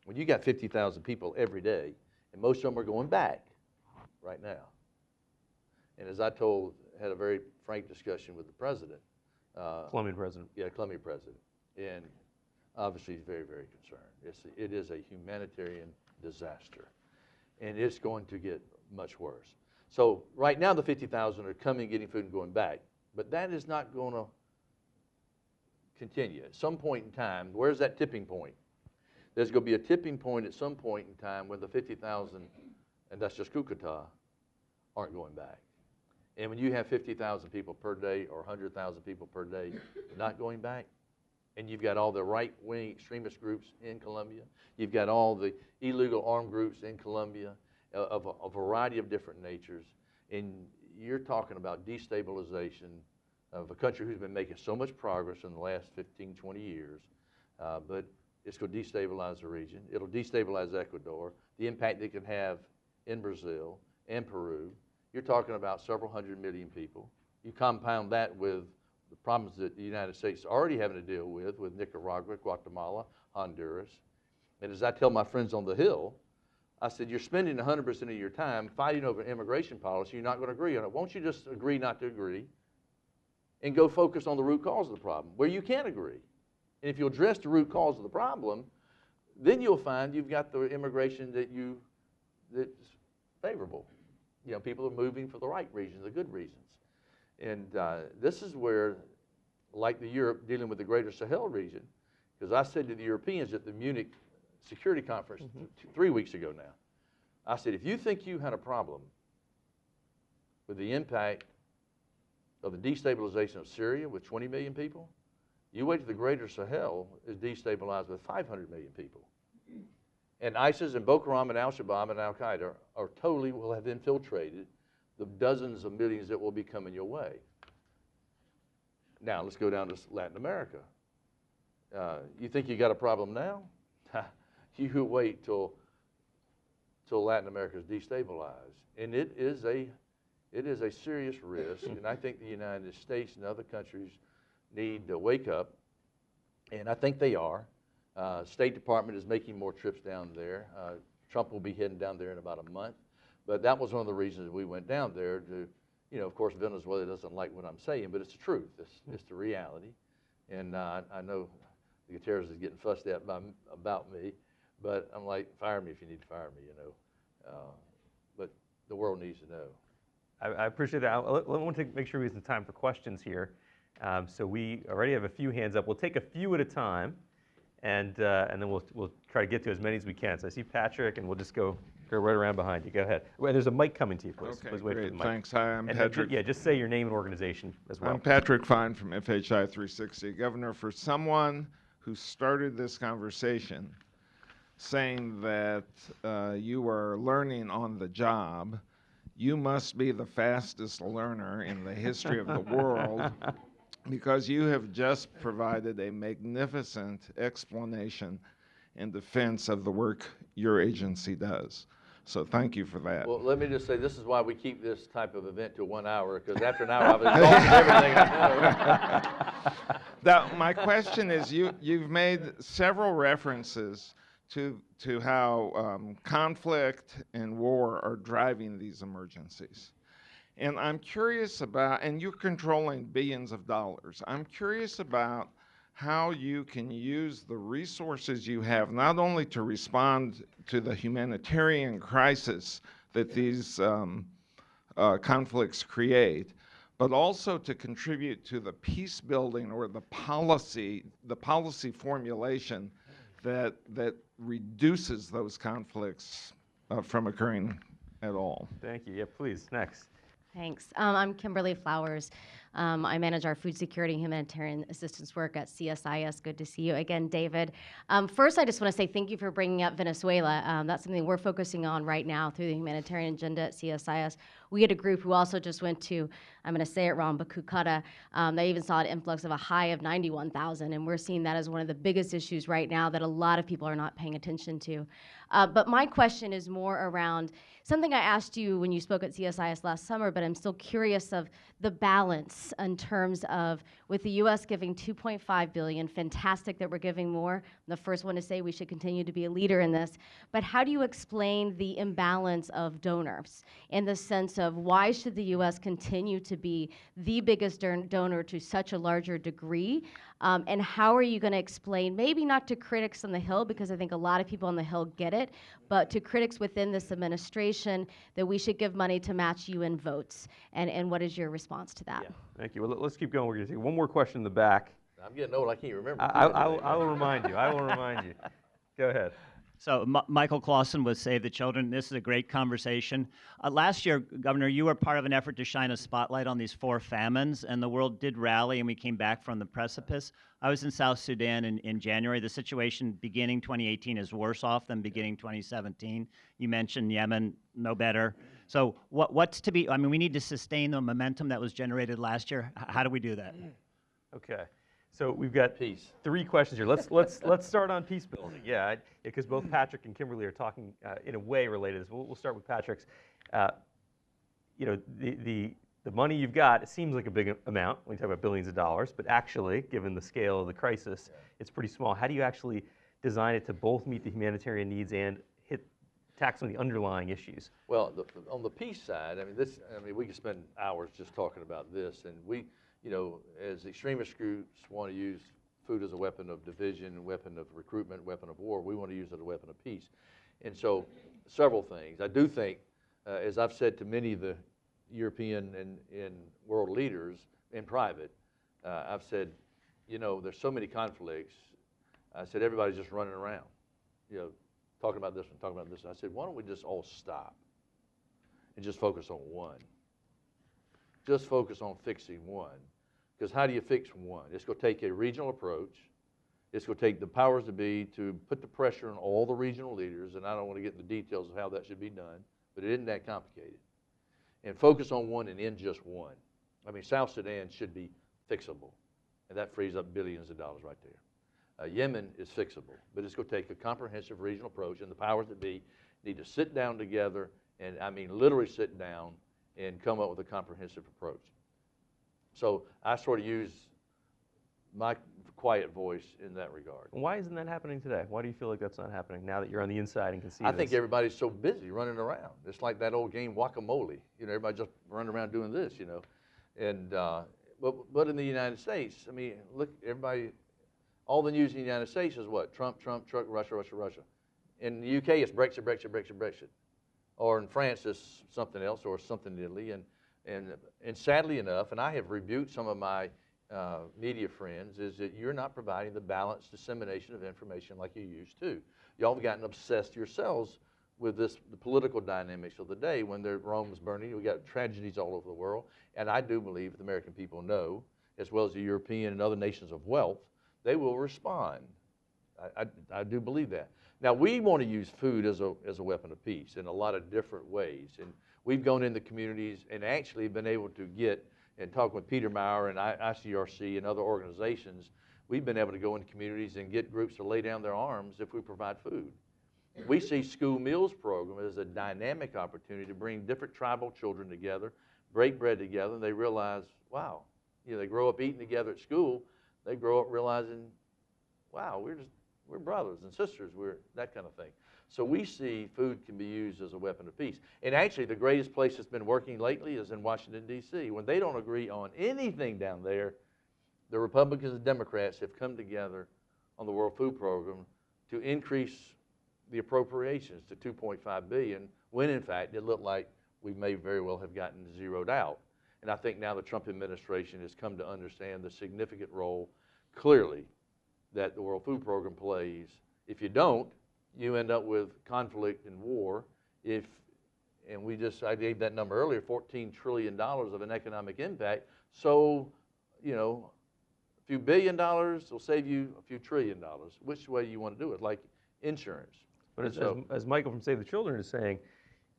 when you got 50,000 people every day, and most of them are going back right now. And as I had a very frank discussion with the president. Colombian president. Yeah, Colombian president. And obviously he's very, very concerned. It is a humanitarian disaster. And it's going to get much worse. So right now the 50,000 are coming, getting food and going back. But that is not going to continue. At some point in time, where's that tipping point? There's going to be a tipping point at some point in time when the 50,000, and that's just Cucuta, aren't going back. And when you have 50,000 people per day or 100,000 people per day not going back, and you've got all the right-wing extremist groups in Colombia, you've got all the illegal armed groups in Colombia of a variety of different natures, and you're talking about destabilization of a country who's been making so much progress in the last 15, 20 years, but it's going to destabilize the region. It'll destabilize Ecuador, the impact it can have in Brazil and Peru. You're talking about several 100 million people. You compound that with the problems that the United States is already having to deal with Nicaragua, Guatemala, Honduras. And as I tell my friends on the Hill, I said, you're spending 100% of your time fighting over immigration policy. You're not going to agree on it. Won't you just agree not to agree and go focus on the root cause of the problem where you can agree? And if you address the root cause of the problem, then you'll find you've got the immigration that's favorable. You know, people are moving for the right reasons, the good reasons. And this is where, like the Europe dealing with the greater Sahel region, because I said to the Europeans at the Munich Security Conference 3 weeks ago now, I said, if you think you had a problem with the impact of the destabilization of Syria with 20 million people, you wait till the greater Sahel is destabilized with 500 million people. And ISIS and Boko Haram and Al-Shabaab and Al-Qaeda will have infiltrated the dozens of millions that will be coming your way. Now, let's go down to Latin America. You think you got a problem now? You wait till Latin America is destabilized. And it is a serious risk, and I think the United States and other countries need to wake up, and I think they are. State Department is making more trips down there. Trump will be heading down there in about a month. But that was one of the reasons we went down there to, you know, of course, Venezuela doesn't like what I'm saying, but it's the truth. It's the reality. And I know the Gutierrez is getting fussed at about me, but I'm like, fire me if you need to fire me, you know. But the world needs to know. I appreciate that. I want to make sure we have some time for questions here. So we already have a few hands up. We'll take a few at a time, and then we'll try to get to as many as we can. So I see Patrick, and we'll just go right around behind you. Go ahead. Well, there's a mic coming to you, please. Okay, please wait great. for the mic. Thanks. Hi, I'm Patrick. Yeah, just say your name and organization as well. I'm Patrick Fine from FHI 360. Governor, for someone who started this conversation saying that you are learning on the job, you must be the fastest learner in the history of the world, because you have just provided a magnificent explanation and defense of the work your agency does. So thank you for that. Well, let me just say, this is why we keep this type of event to 1 hour, because after an hour, I've exhausted everything I know. Now, my question is, you've made several references to how conflict and war are driving these emergencies. And I'm curious about, and you're controlling billions of dollars, I'm curious about how you can use the resources you have not only to respond to the humanitarian crisis that these conflicts create, but also to contribute to the peace building or the policy formulation that reduces those conflicts from occurring at all. Thank you. Yeah, please, next. Thanks. I'm Kimberly Flowers. I manage our food security and humanitarian assistance work at CSIS. Good to see you again, David. First, I just want to say thank you for bringing up Venezuela. That's something we're focusing on right now through the humanitarian agenda at CSIS. We had a group who also just went to, I'm going to say it wrong, but Cucuta. They even saw an influx of a high of 91,000, and we're seeing that as one of the biggest issues right now that a lot of people are not paying attention to. But my question is more around something I asked you when you spoke at CSIS last summer, but I'm still curious of the balance in terms of, with the U.S. giving $2.5 billion, fantastic that we're giving more. I'm the first one to say we should continue to be a leader in this. But how do you explain the imbalance of donors in the sense of why should the U.S. continue to be the biggest donor to such a larger degree? And how are you going to explain, maybe not to critics on the Hill, because I think a lot of people on the Hill get it, but to critics within this administration, that we should give money to match UN votes? And what is your response to that? Yeah, thank you. Well, let's keep going. We're going to take one more question in the back. I'm getting old, I can't remember. I will remind you. I will remind you. Go ahead. So Michael Clausen with Save the Children. This is a great conversation. Last year, Governor, you were part of an effort to shine a spotlight on these 4 famines, and the world did rally, and we came back from the precipice. I was in South Sudan in January. The situation beginning 2018 is worse off than beginning 2017. You mentioned Yemen, no better. So what's to be, I mean, we need to sustain the momentum that was generated last year. How do we do that? Okay. So we've got Peace. 3 questions here. Let's start on peace building. Yeah, because both Patrick and Kimberly are talking in a way related to this. We'll start with Patrick's. You know, the money you've got, it seems like a big amount when you talk about billions of dollars, but actually, given the scale of the crisis, it's pretty small. How do you actually design it to both meet the humanitarian needs and tackle some of the underlying issues? Well, on the peace side, I mean, we could spend hours just talking about this, and we, you know, as extremist groups want to use food as a weapon of division, weapon of recruitment, weapon of war, we want to use it as a weapon of peace. And so, several things. I do think, as I've said to many of the European and world leaders in private, I've said, you know, there's so many conflicts. I said, everybody's just running around, you know, talking about this and talking about this. And I said, why don't we just all stop and just focus on one? Just focus on fixing one. Because how do you fix one? It's going to take a regional approach. It's going to take the powers that be to put the pressure on all the regional leaders, and I don't want to get into the details of how that should be done, but it isn't that complicated. And focus on one and end just one. I mean, South Sudan should be fixable, and that frees up billions of dollars right there. Yemen is fixable, but it's going to take a comprehensive regional approach, and the powers that be need to sit down together, and I mean literally sit down and come up with a comprehensive approach. So I sort of use my quiet voice in that regard. Why isn't that happening today? Why do you feel like that's not happening now that you're on the inside and can see I this? think everybody's so busy running around. It's like that old game Guacamole. You know, everybody just running around doing this, you know. And but in the United States, I mean, look, everybody, all the news in the United States is what? Trump, Trump, Trump, Russia, Russia, Russia. In the UK, it's Brexit, Brexit, Brexit, Brexit. Or in France, it's something else, or something in Italy. And sadly enough, and I have rebuked some of my media friends, is that you're not providing the balanced dissemination of information like you used to. Y'all have gotten obsessed yourselves with the political dynamics of the day. When Rome was burning, we got tragedies all over the world. And I do believe if the American people know, as well as the European and other nations of wealth, they will respond. I do believe that. Now, we want to use food as a weapon of peace in a lot of different ways. And we've gone into communities and actually been able to get, and talk with Peter Meyer and ICRC and other organizations, we've been able to go into communities and get groups to lay down their arms if we provide food. We see school meals program as a dynamic opportunity to bring different tribal children together, break bread together, and they realize, wow, they grow up eating together at school. They grow up realizing, wow, we're brothers and sisters, we're that kind of thing. So we see food can be used as a weapon of peace. And actually, the greatest place that's been working lately is in Washington, D.C. When they don't agree on anything down there, the Republicans and Democrats have come together on the World Food Program to increase the appropriations to $2.5 billion, when in fact it looked like we may very well have gotten zeroed out. And I think now the Trump administration has come to understand the significant role, clearly, that the World Food Program plays. If you don't, you end up with conflict and war. I gave that number earlier, $14 trillion of an economic impact. So, a few $1 billion will save you a few $1 trillion. Which way you want to do it, like insurance. But as Michael from Save the Children is saying,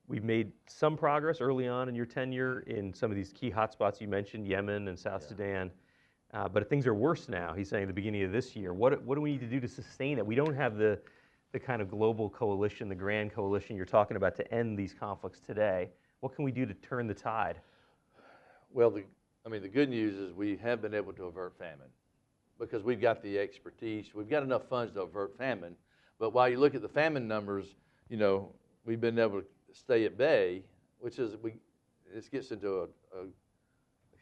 we've made some progress early on in your tenure in some of these key hotspots you mentioned, Yemen and South Sudan. But things are worse now, he's saying, at the beginning of this year. What do we need to do to sustain it? We don't have the kind of global coalition, the grand coalition you're talking about to end these conflicts today. What can we do to turn the tide? Well, the good news is we have been able to avert famine because we've got the expertise. We've got enough funds to avert famine. But while you look at the famine numbers, we've been able to stay at bay, which is, this gets into a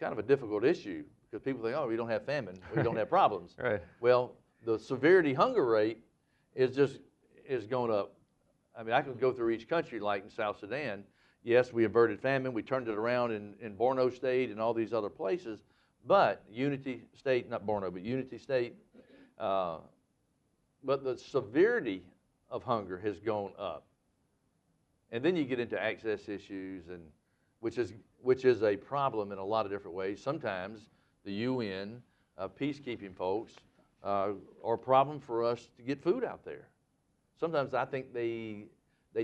kind of a difficult issue because people think, oh, we don't have famine, we don't have problems. Right. Well, the severity hunger rate is going up. I mean, I could go through each country, like in South Sudan. Yes, we averted famine. We turned it around in Borno State and all these other places. But Unity State, not Borno, but Unity State. But the severity of hunger has gone up. And then you get into access issues, and which is a problem in a lot of different ways. Sometimes the UN, peacekeeping folks, are a problem for us to get food out there. Sometimes I think they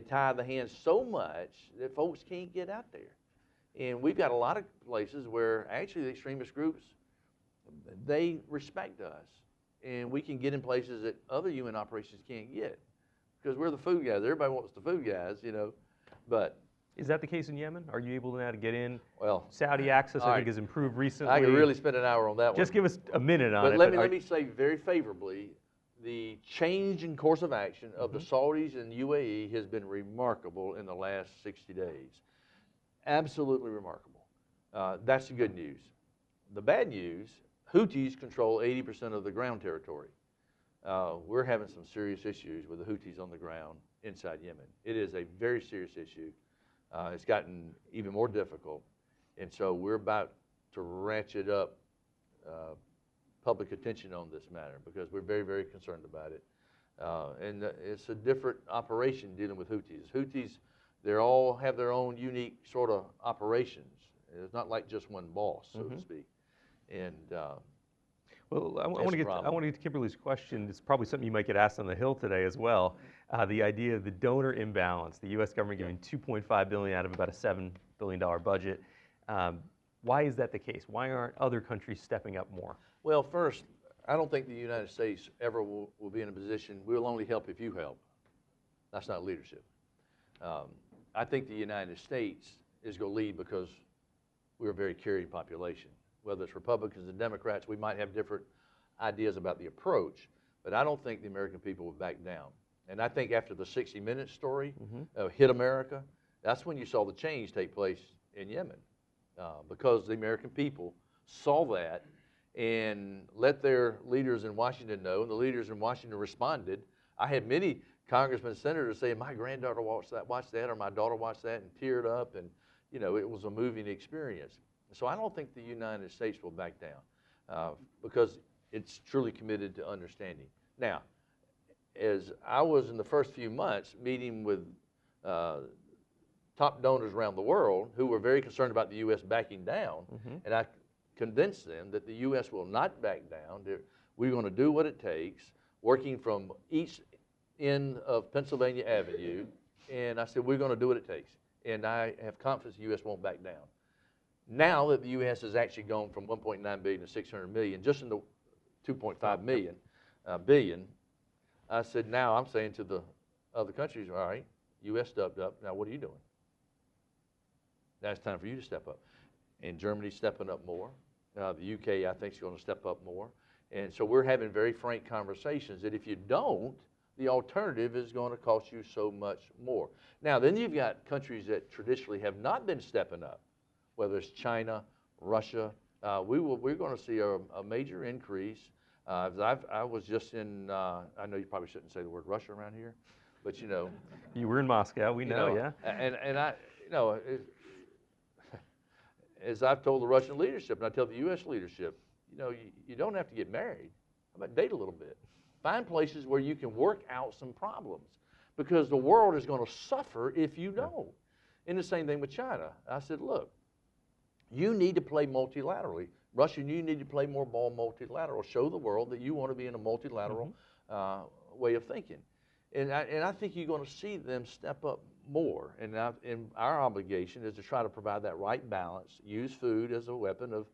tie the hands so much that folks can't get out there. And we've got a lot of places where actually the extremist groups, they respect us. And we can get in places that other UN operations can't get because we're the food guys. Everybody wants the food guys, but. Is that the case in Yemen? Are you able now to get in? Well, Saudi access, I right. think, has improved recently. I could really spend an hour on that one. Just give us a minute on it. But let me say very favorably, the change in course of action of the Saudis and UAE has been remarkable in the last 60 days. Absolutely remarkable. That's the good news. The bad news, Houthis control 80% of the ground territory. We're having some serious issues with the Houthis on the ground inside Yemen. It is a very serious issue. It's gotten even more difficult. And so we're about to ratchet up public attention on this matter because we're very, very concerned about it. And it's a different operation dealing with Houthis. Houthis, they all have their own unique sort of operations. It's not like just one boss, so to speak. And well, I want to get to Kimberly's question. It's probably something you might get asked on the Hill today as well. The idea of the donor imbalance, the U.S. government giving $2.5 billion out of about a $7 billion budget. Why is that the case? Why aren't other countries stepping up more? Well, first, I don't think the United States ever will be in a position, we'll only help if you help. That's not leadership. I think the United States is going to lead because we're a very caring population. Whether it's Republicans and Democrats, we might have different ideas about the approach, but I don't think the American people will back down. And I think after the 60 Minutes story hit America, that's when you saw the change take place in Yemen because the American people saw that and let their leaders in Washington know, and the leaders in Washington responded. I had many congressmen and senators saying, my granddaughter watched that, or my daughter watched that and teared up, and it was a moving experience. So I don't think the United States will back down because it's truly committed to understanding. Now, as I was in the first few months meeting with top donors around the world who were very concerned about the U.S. backing down, and I convinced them that the U.S. will not back down. We're going to do what it takes, working from each end of Pennsylvania Avenue, and I said, we're going to do what it takes. and I have confidence the U.S. won't back down. Now that the U.S. has actually gone from 1.9 billion to 600 million, just in the 2.5 billion, I said, now I'm saying to the other countries, all right, U.S. stepped up, now what are you doing? Now it's time for you to step up. And Germany's stepping up more. The UK, I think, is going to step up more. And so we're having very frank conversations that if you don't, the alternative is going to cost you so much more. Now, then you've got countries that traditionally have not been stepping up, whether it's China, Russia. We're going to see a major increase. I was just in, I know you probably shouldn't say the word Russia around here, but you know. You were in Moscow, we know, yeah. And I, you know, as I've told the Russian leadership, and I tell the U.S. leadership, you know, you don't have to get married. How about date a little bit? Find places where you can work out some problems, because the world is going to suffer if you don't. And the same thing with China. I said, look, you need to play multilaterally. Russia, you need to play more ball multilateral. Show the world that you want to be in a multilateral way of thinking. And I think you're going to see them step up more. And our obligation is to try to provide that right balance, use food as a weapon of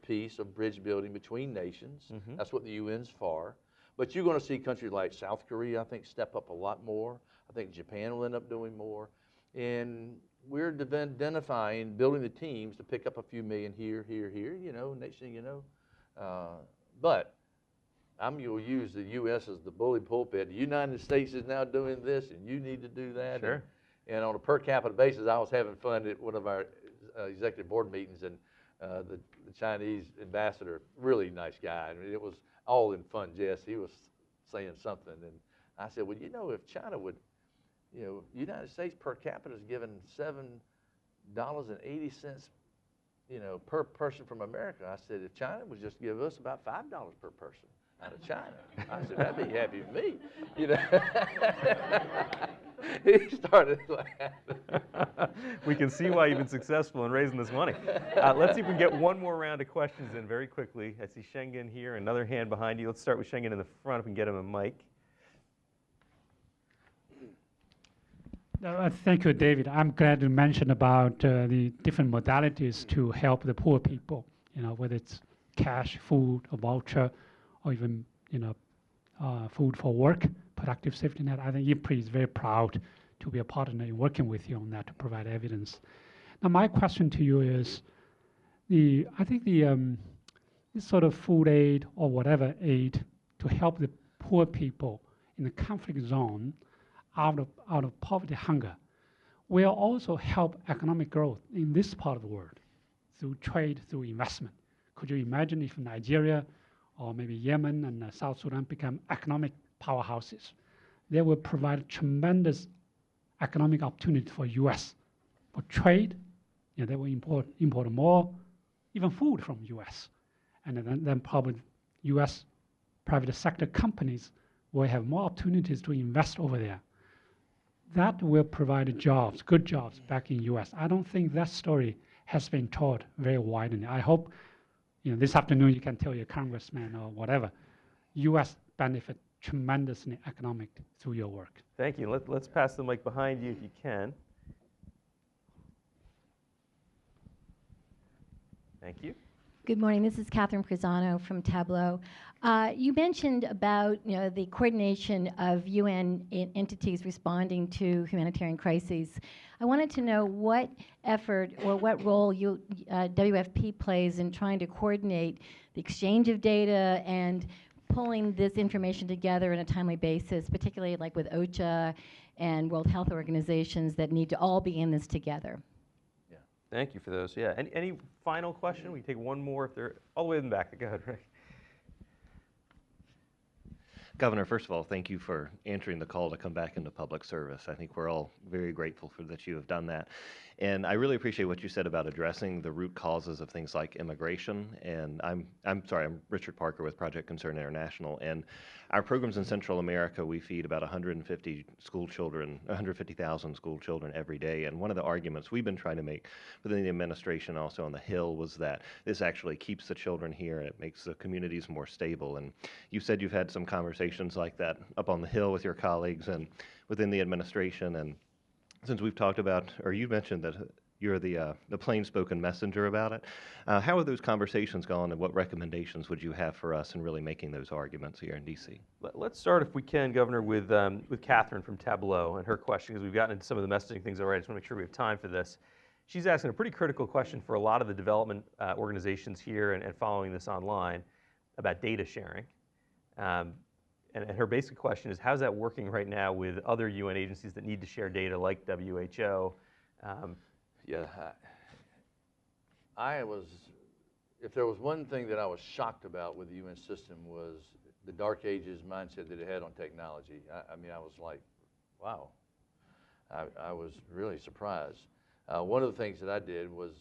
peace, of bridge building between nations. That's what the UN's for. But you're going to see countries like South Korea, I think, step up a lot more. I think Japan will end up doing more. And we're identifying, building the teams to pick up a few million here, you know, next thing you know. But I'm going to use the U.S. as the bully pulpit. The United States is now doing this, and you need to do that. Sure. And on a per capita basis, I was having fun at one of our executive board meetings, and the Chinese ambassador, really nice guy. I mean, it was all in fun jest. He was saying something, and I said, well, you know, if China would, you know, United States per capita is given $7.80, you know, per person from America. I said, if China would just give us about $5 per person out of China, I said, that'd be happy with me, you know. He started laughing. We can see why you've been successful in raising this money. Let's see if we can get one more round of questions in very quickly. I see Schengen here, another hand behind you. Let's start with Schengen in the front if we can get him a mic. Thank you, David. I'm glad you mentioned about the different modalities to help the poor people, you know, whether it's cash, food, a voucher, or even, you know, food for work, productive safety net. I think IPRI is very proud to be a partner in working with you on that to provide evidence. Now, my question to you is, I think this sort of food aid or whatever aid to help the poor people in the conflict zone out of poverty, hunger, will also help economic growth in this part of the world through trade, through investment. Could you imagine if Nigeria or maybe Yemen and South Sudan become economic powerhouses? They will provide tremendous economic opportunity for U.S. for trade. You know, they will import more, even food from U.S. And then probably U.S. private sector companies will have more opportunities to invest over there. That will provide jobs, good jobs back in U.S. I don't think that story has been told very widely. I hope, you know, this afternoon you can tell your congressman or whatever, U.S. benefit tremendously economic through your work. Thank you. Let's pass the mic behind you if you can. Thank you. Good morning. This is Catherine Prisano from Tableau. You mentioned about, you know, the coordination of UN entities responding to humanitarian crises. I wanted to know what effort or what role WFP plays in trying to coordinate the exchange of data and pulling this information together on a timely basis, particularly like with OCHA and World Health Organizations that need to all be in this together. Thank you for those. Yeah. Any final question? We can take one more if they're all the way in the back. Go ahead, Rick. Governor, first of all, thank you for answering the call to come back into public service. I think we're all very grateful for that you have done that. And I really appreciate what you said about addressing the root causes of things like immigration. And I'm Richard Parker with Project Concern International. And our programs in Central America, we feed about 150,000 school children every day. And one of the arguments we've been trying to make within the administration, also on the Hill, was that this actually keeps the children here and it makes the communities more stable. And you said you've had some conversations like that up on the Hill with your colleagues and within the administration. And since we've talked about, or you mentioned that you're the plain-spoken messenger about it, how have those conversations gone, and what recommendations would you have for us in really making those arguments here in D.C.? Let's start, if we can, Governor, with Catherine from Tableau and her question, because we've gotten into some of the messaging things already. I just want to make sure we have time for this. She's asking a pretty critical question for a lot of the development organizations here and following this online about data sharing. And her basic question is, how's that working right now with other UN agencies that need to share data like WHO? Yeah, if there was one thing that I was shocked about with the UN system was the dark ages mindset that it had on technology. I mean, I was like, wow. I was really surprised. One of the things that I did was,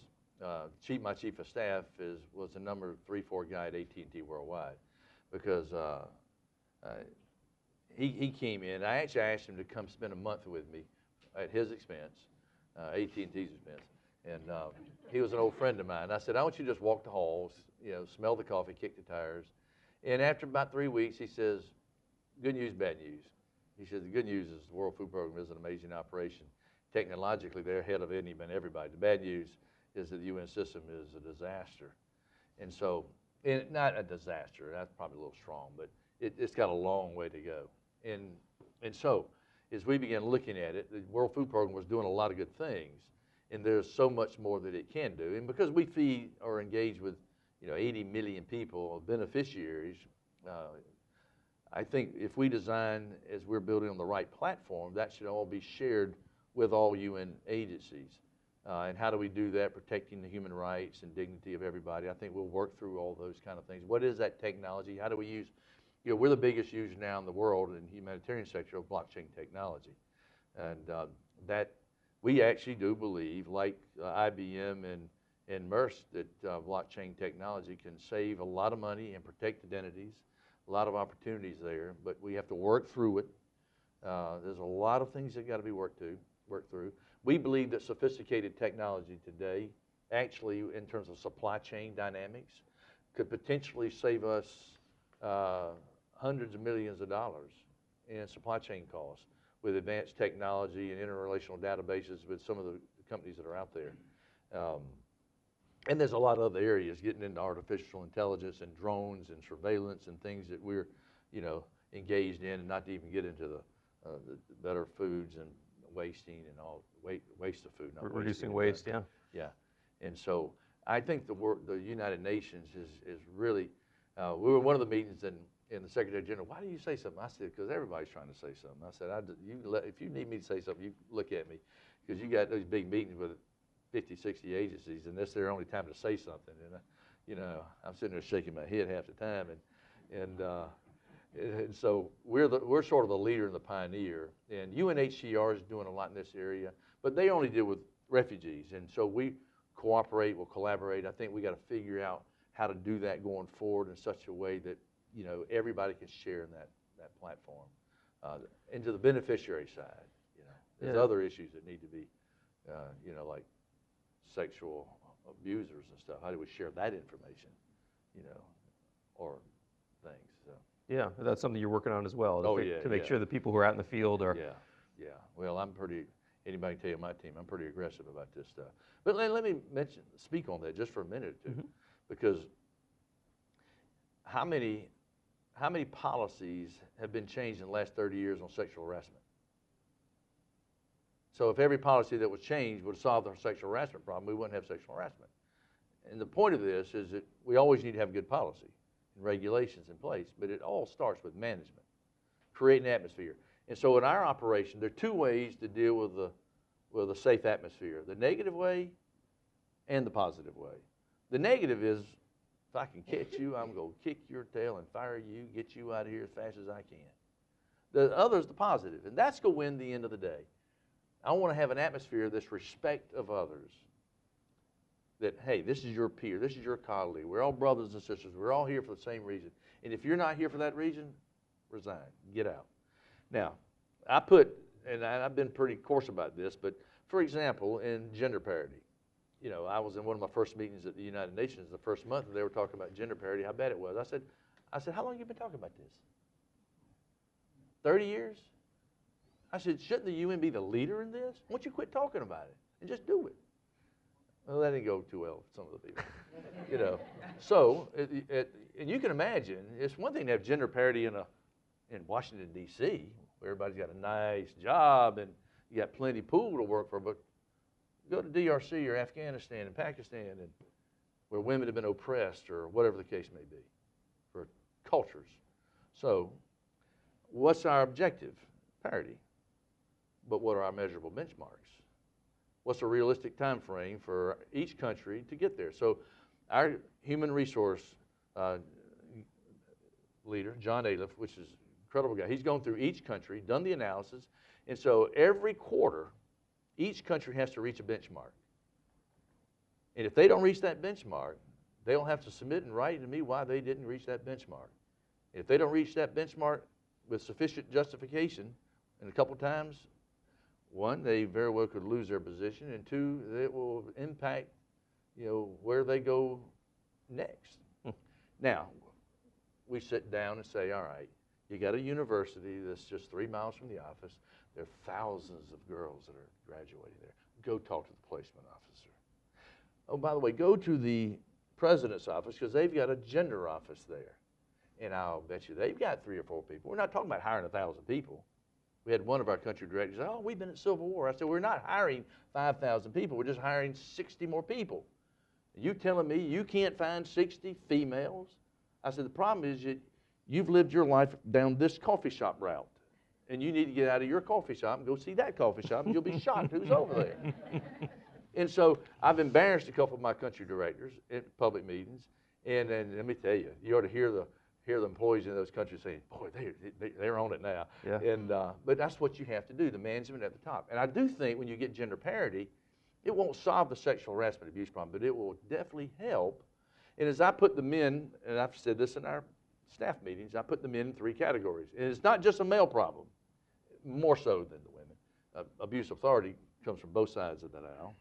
my chief of staff was the number 3-4 guy at AT&T Worldwide, because he came in. I actually asked him to come spend a month with me at his expense, AT&T's expense, and he was an old friend of mine. I said, I want you to just walk the halls, smell the coffee, kick the tires. And after about 3 weeks, he says, good news, bad news. He said, the good news is the World Food Program is an amazing operation. Technologically, they're ahead of everybody. The bad news is that the UN system is a disaster. And so, not a disaster, that's probably a little strong, but it's got a long way to go. And so, as we began looking at it, the World Food Program was doing a lot of good things, and there's so much more that it can do. And because we feed or engage with 80 million people, beneficiaries, I think if we design, as we're building on the right platform, that should all be shared with all UN agencies. And how do we do that, protecting the human rights and dignity of everybody? I think we'll work through all those kind of things. What is that technology? How do we use, we're the biggest user now in the world in the humanitarian sector of blockchain technology. And that we actually do believe, like IBM and Maersk, that blockchain technology can save a lot of money and protect identities, a lot of opportunities there, but we have to work through it. There's a lot of things that got to be worked through. We believe that sophisticated technology today, actually in terms of supply chain dynamics, could potentially save us hundreds of millions of dollars in supply chain costs with advanced technology and interrelational databases with some of the companies that are out there. And there's a lot of other areas getting into artificial intelligence and drones and surveillance and things that we're, engaged in, and not to even get into the better foods and wasting and all waste of food. Reducing waste, yeah. Yeah, and so I think the United Nations is really. We were one of the meetings in the Secretary General. Why do you say something? I said, because everybody's trying to say something. I said, if you need me to say something, you look at me, because you got those big meetings with 50, 60 agencies, and this is their only time to say something. And I'm sitting there shaking my head half the time, and so we're sort of the leader and the pioneer. And UNHCR is doing a lot in this area, but they only deal with refugees, and so we cooperate, we'll collaborate. I think we got to figure out how to do that going forward in such a way that everybody can share in that platform. Into the beneficiary side, there's other issues that need to be, like sexual abusers and stuff. How do we share that information, or things? So. Yeah, that's something you're working on as well. To make sure the people who are out in the field are. Yeah. Well, anybody can tell you on my team, I'm pretty aggressive about this stuff. But let me speak on that just for a minute or two, because how many policies have been changed in the last 30 years on sexual harassment? So if every policy that was changed would solve our sexual harassment problem, we wouldn't have sexual harassment. And the point of this is that we always need to have good policy and regulations in place, but it all starts with management, creating an atmosphere. And so in our operation, there are two ways to deal with a safe atmosphere: the negative way and the positive way. The negative is, if I can catch you, I'm going to kick your tail and fire you, get you out of here as fast as I can. The other is the positive, and that's going to win the end of the day. I want to have an atmosphere that's respect of others. That, hey, this is your peer, this is your colleague. We're all brothers and sisters. We're all here for the same reason. And if you're not here for that reason, resign, get out. Now, I've been pretty coarse about this, but for example, in gender parity, I was in one of my first meetings at the United Nations the first month, and they were talking about gender parity, how bad it was. I said, how long have you been talking about this? 30 years? I said, shouldn't the UN be the leader in this? Why don't you quit talking about it and just do it? Well, that didn't go too well for some of the people, you know. So, and you can imagine, it's one thing to have gender parity in Washington, D.C., where everybody's got a nice job and you got plenty pool to work for, but go to DRC or Afghanistan and Pakistan and where women have been oppressed or whatever the case may be for cultures. So what's our objective? Parity. But what are our measurable benchmarks? What's a realistic time frame for each country to get there? So our human resource leader, John Aliff, which is an incredible guy, he's gone through each country, done the analysis, and so every quarter, each country has to reach a benchmark. And if they don't reach that benchmark, they'll have to submit in writing to me why they didn't reach that benchmark. If they don't reach that benchmark with sufficient justification, and a couple times, one, they very well could lose their position, and two, it will impact, you know, where they go next. Now, we sit down and say, all right, you got a university that's just 3 miles from the office. There are thousands of girls that are graduating there. Go talk to the placement officer. Oh, by the way, go to the president's office because they've got a gender office there. And I'll bet you they've got 3 or 4 people. We're not talking about hiring 1,000 people. We had one of our country directors say, oh, we've been at Civil War. I said, we're not hiring 5,000 people. We're just hiring 60 more people. And you telling me you can't find 60 females? I said, the problem is you've lived your life down this coffee shop route. And you need to get out of your coffee shop and go see that coffee shop, and you'll be shocked who's over there. And so I've embarrassed a couple of my country directors at public meetings. And let me tell you, you ought to hear the employees in those countries saying, boy, they're on it now. Yeah. And, but that's what you have to do, the management at the top. And I do think when you get gender parity, it won't solve the sexual harassment abuse problem, but it will definitely help. And as I put the men, and I've said this in our staff meetings, I put the men in 3 categories. And it's not just a male problem, more so than the women. Abuse of authority comes from both sides of that aisle.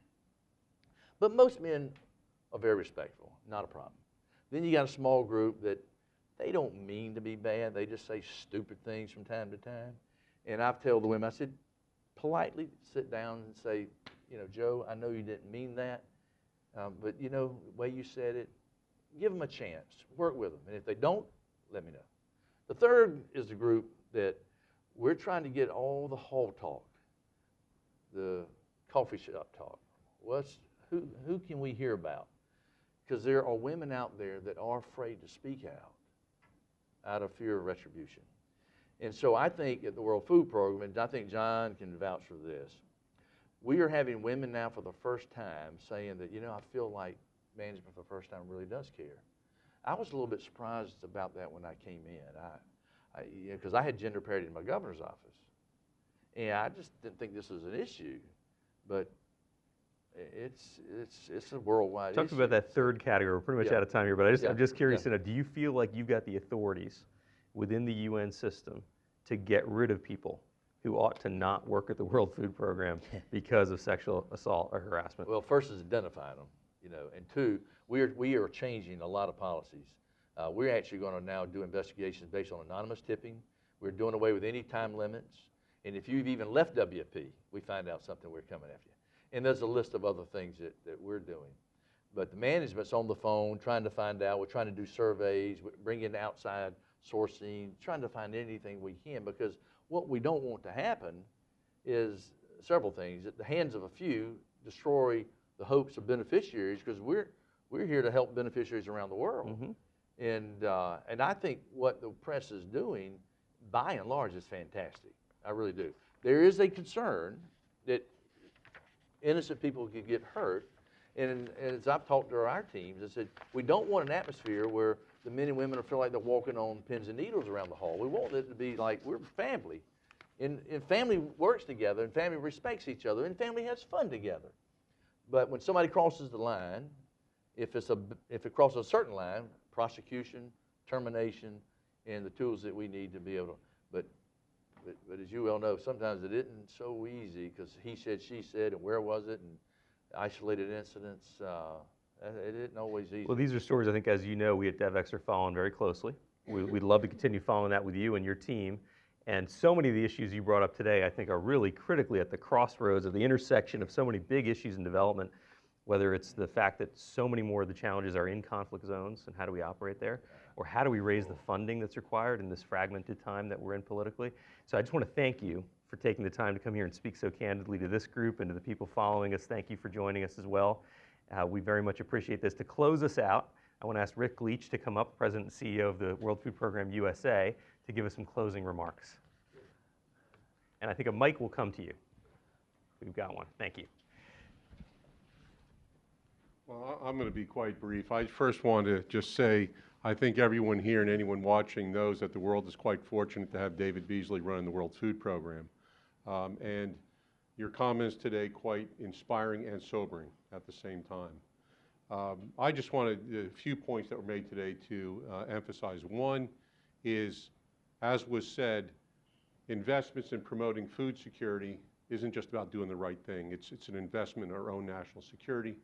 But most men are very respectful, not a problem. Then you got a small group that they don't mean to be bad. They just say stupid things from time to time. And I've told the women, I said, politely sit down and say, you know, Joe, I know you didn't mean that, but you know, the way you said it, give them a chance. Work with them. And if they don't, let me know. The third is the group that we're trying to get all the hall talk, the coffee shop talk. Who can we hear about? Because there are women out there that are afraid to speak out of fear of retribution. And so I think at the World Food Program, and I think John can vouch for this, we are having women now for the first time saying that, you know, I feel like management for the first time really does care. I was a little bit surprised about that when I came in, because I had gender parity in my governor's office. And I just didn't think this was an issue, but it's a worldwide issue. Talk about that third category. We're pretty much out of time here, but I'm just curious to know, do you feel like you've got the authorities within the UN system to get rid of people who ought to not work at the World Food Program because of sexual assault or harassment? Well, first is identifying them, you know, and two, we are changing a lot of policies. We're actually going to now do investigations based on anonymous tipping. We're doing away with any time limits. And if you've even left WFP, we find out something, we're coming after you. And there's a list of other things that we're doing. But the management's on the phone trying to find out. We're trying to do surveys, bring in outside sourcing, trying to find anything we can, because what we don't want to happen is several things. At the hands of a few, destroy the hopes of beneficiaries, because we're here to help beneficiaries around the world. Mm-hmm. And I think what the press is doing, by and large, is fantastic. I really do. There is a concern that innocent people could get hurt. And as I've talked to our teams, I said, we don't want an atmosphere where the men and women feel like they're walking on pins and needles around the hall. We want it to be like we're family. And family works together, and family respects each other, and family has fun together. But when somebody crosses the line, if it crosses a certain line, prosecution, termination, and the tools that we need to be able to, but as you well know, sometimes it isn't so easy, because he said, she said, and where was it, and isolated incidents, it isn't always easy. Well, these are stories I think, as you know, we at Devex are following very closely. We'd love to continue following that with you and your team. And so many of the issues you brought up today, I think, are really critically at the crossroads of the intersection of so many big issues in development, whether it's the fact that so many more of the challenges are in conflict zones and how do we operate there, or how do we raise the funding that's required in this fragmented time that we're in politically. So I just want to thank you for taking the time to come here and speak so candidly to this group and to the people following us. Thank you for joining us as well. We very much appreciate this. To close us out, I want to ask Rick Leach to come up, President and CEO of the World Food Program USA, to give us some closing remarks. And I think a mic will come to you. We've got one. Thank you. Well, I'm going to be quite brief. I first want to just say I think everyone here and anyone watching knows that the world is quite fortunate to have David Beasley running the World Food Program. And your comments today quite inspiring and sobering at the same time. I just wanted a few points that were made today to emphasize. One is, as was said, investments in promoting food security isn't just about doing the right thing. It's an investment in our own national security.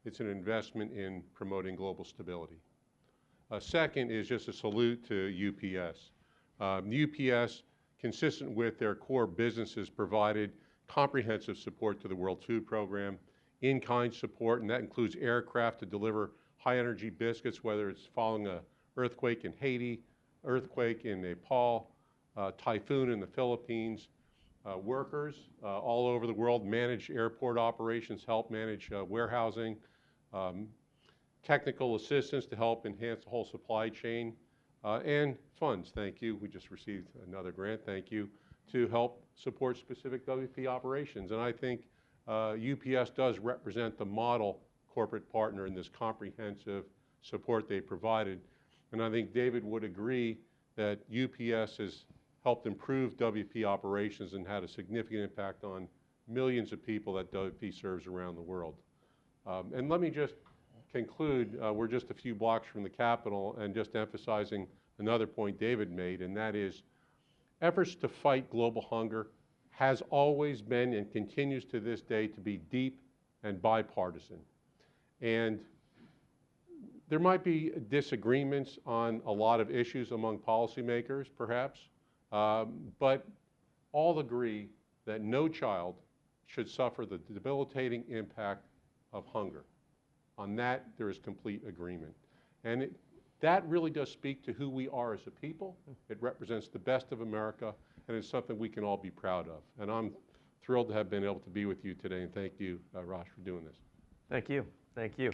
It's an investment in promoting global stability. Second is just a salute to UPS. UPS, consistent with their core businesses, provided comprehensive support to the World Food Program, in-kind support, and that includes aircraft to deliver high-energy biscuits, whether it's following an earthquake in Haiti, earthquake in Nepal, typhoon in the Philippines. Workers all over the world manage airport operations, help manage warehousing, technical assistance to help enhance the whole supply chain, and funds, thank you. We just received another grant, thank you, to help support specific WFP operations. And I think UPS does represent the model corporate partner in this comprehensive support they provided. And I think David would agree that UPS has helped improve WFP operations and had a significant impact on millions of people that WFP serves around the world. And let me just conclude, we're just a few blocks from the Capitol, and just emphasizing another point David made, and that is efforts to fight global hunger has always been and continues to this day to be deep and bipartisan. And there might be disagreements on a lot of issues among policymakers, perhaps, but all agree that no child should suffer the debilitating impact of hunger. On that, there is complete agreement. And that really does speak to who we are as a people. It represents the best of America, and it's something we can all be proud of. And I'm thrilled to have been able to be with you today, and thank you, Raj, for doing this. Thank you. Thank you.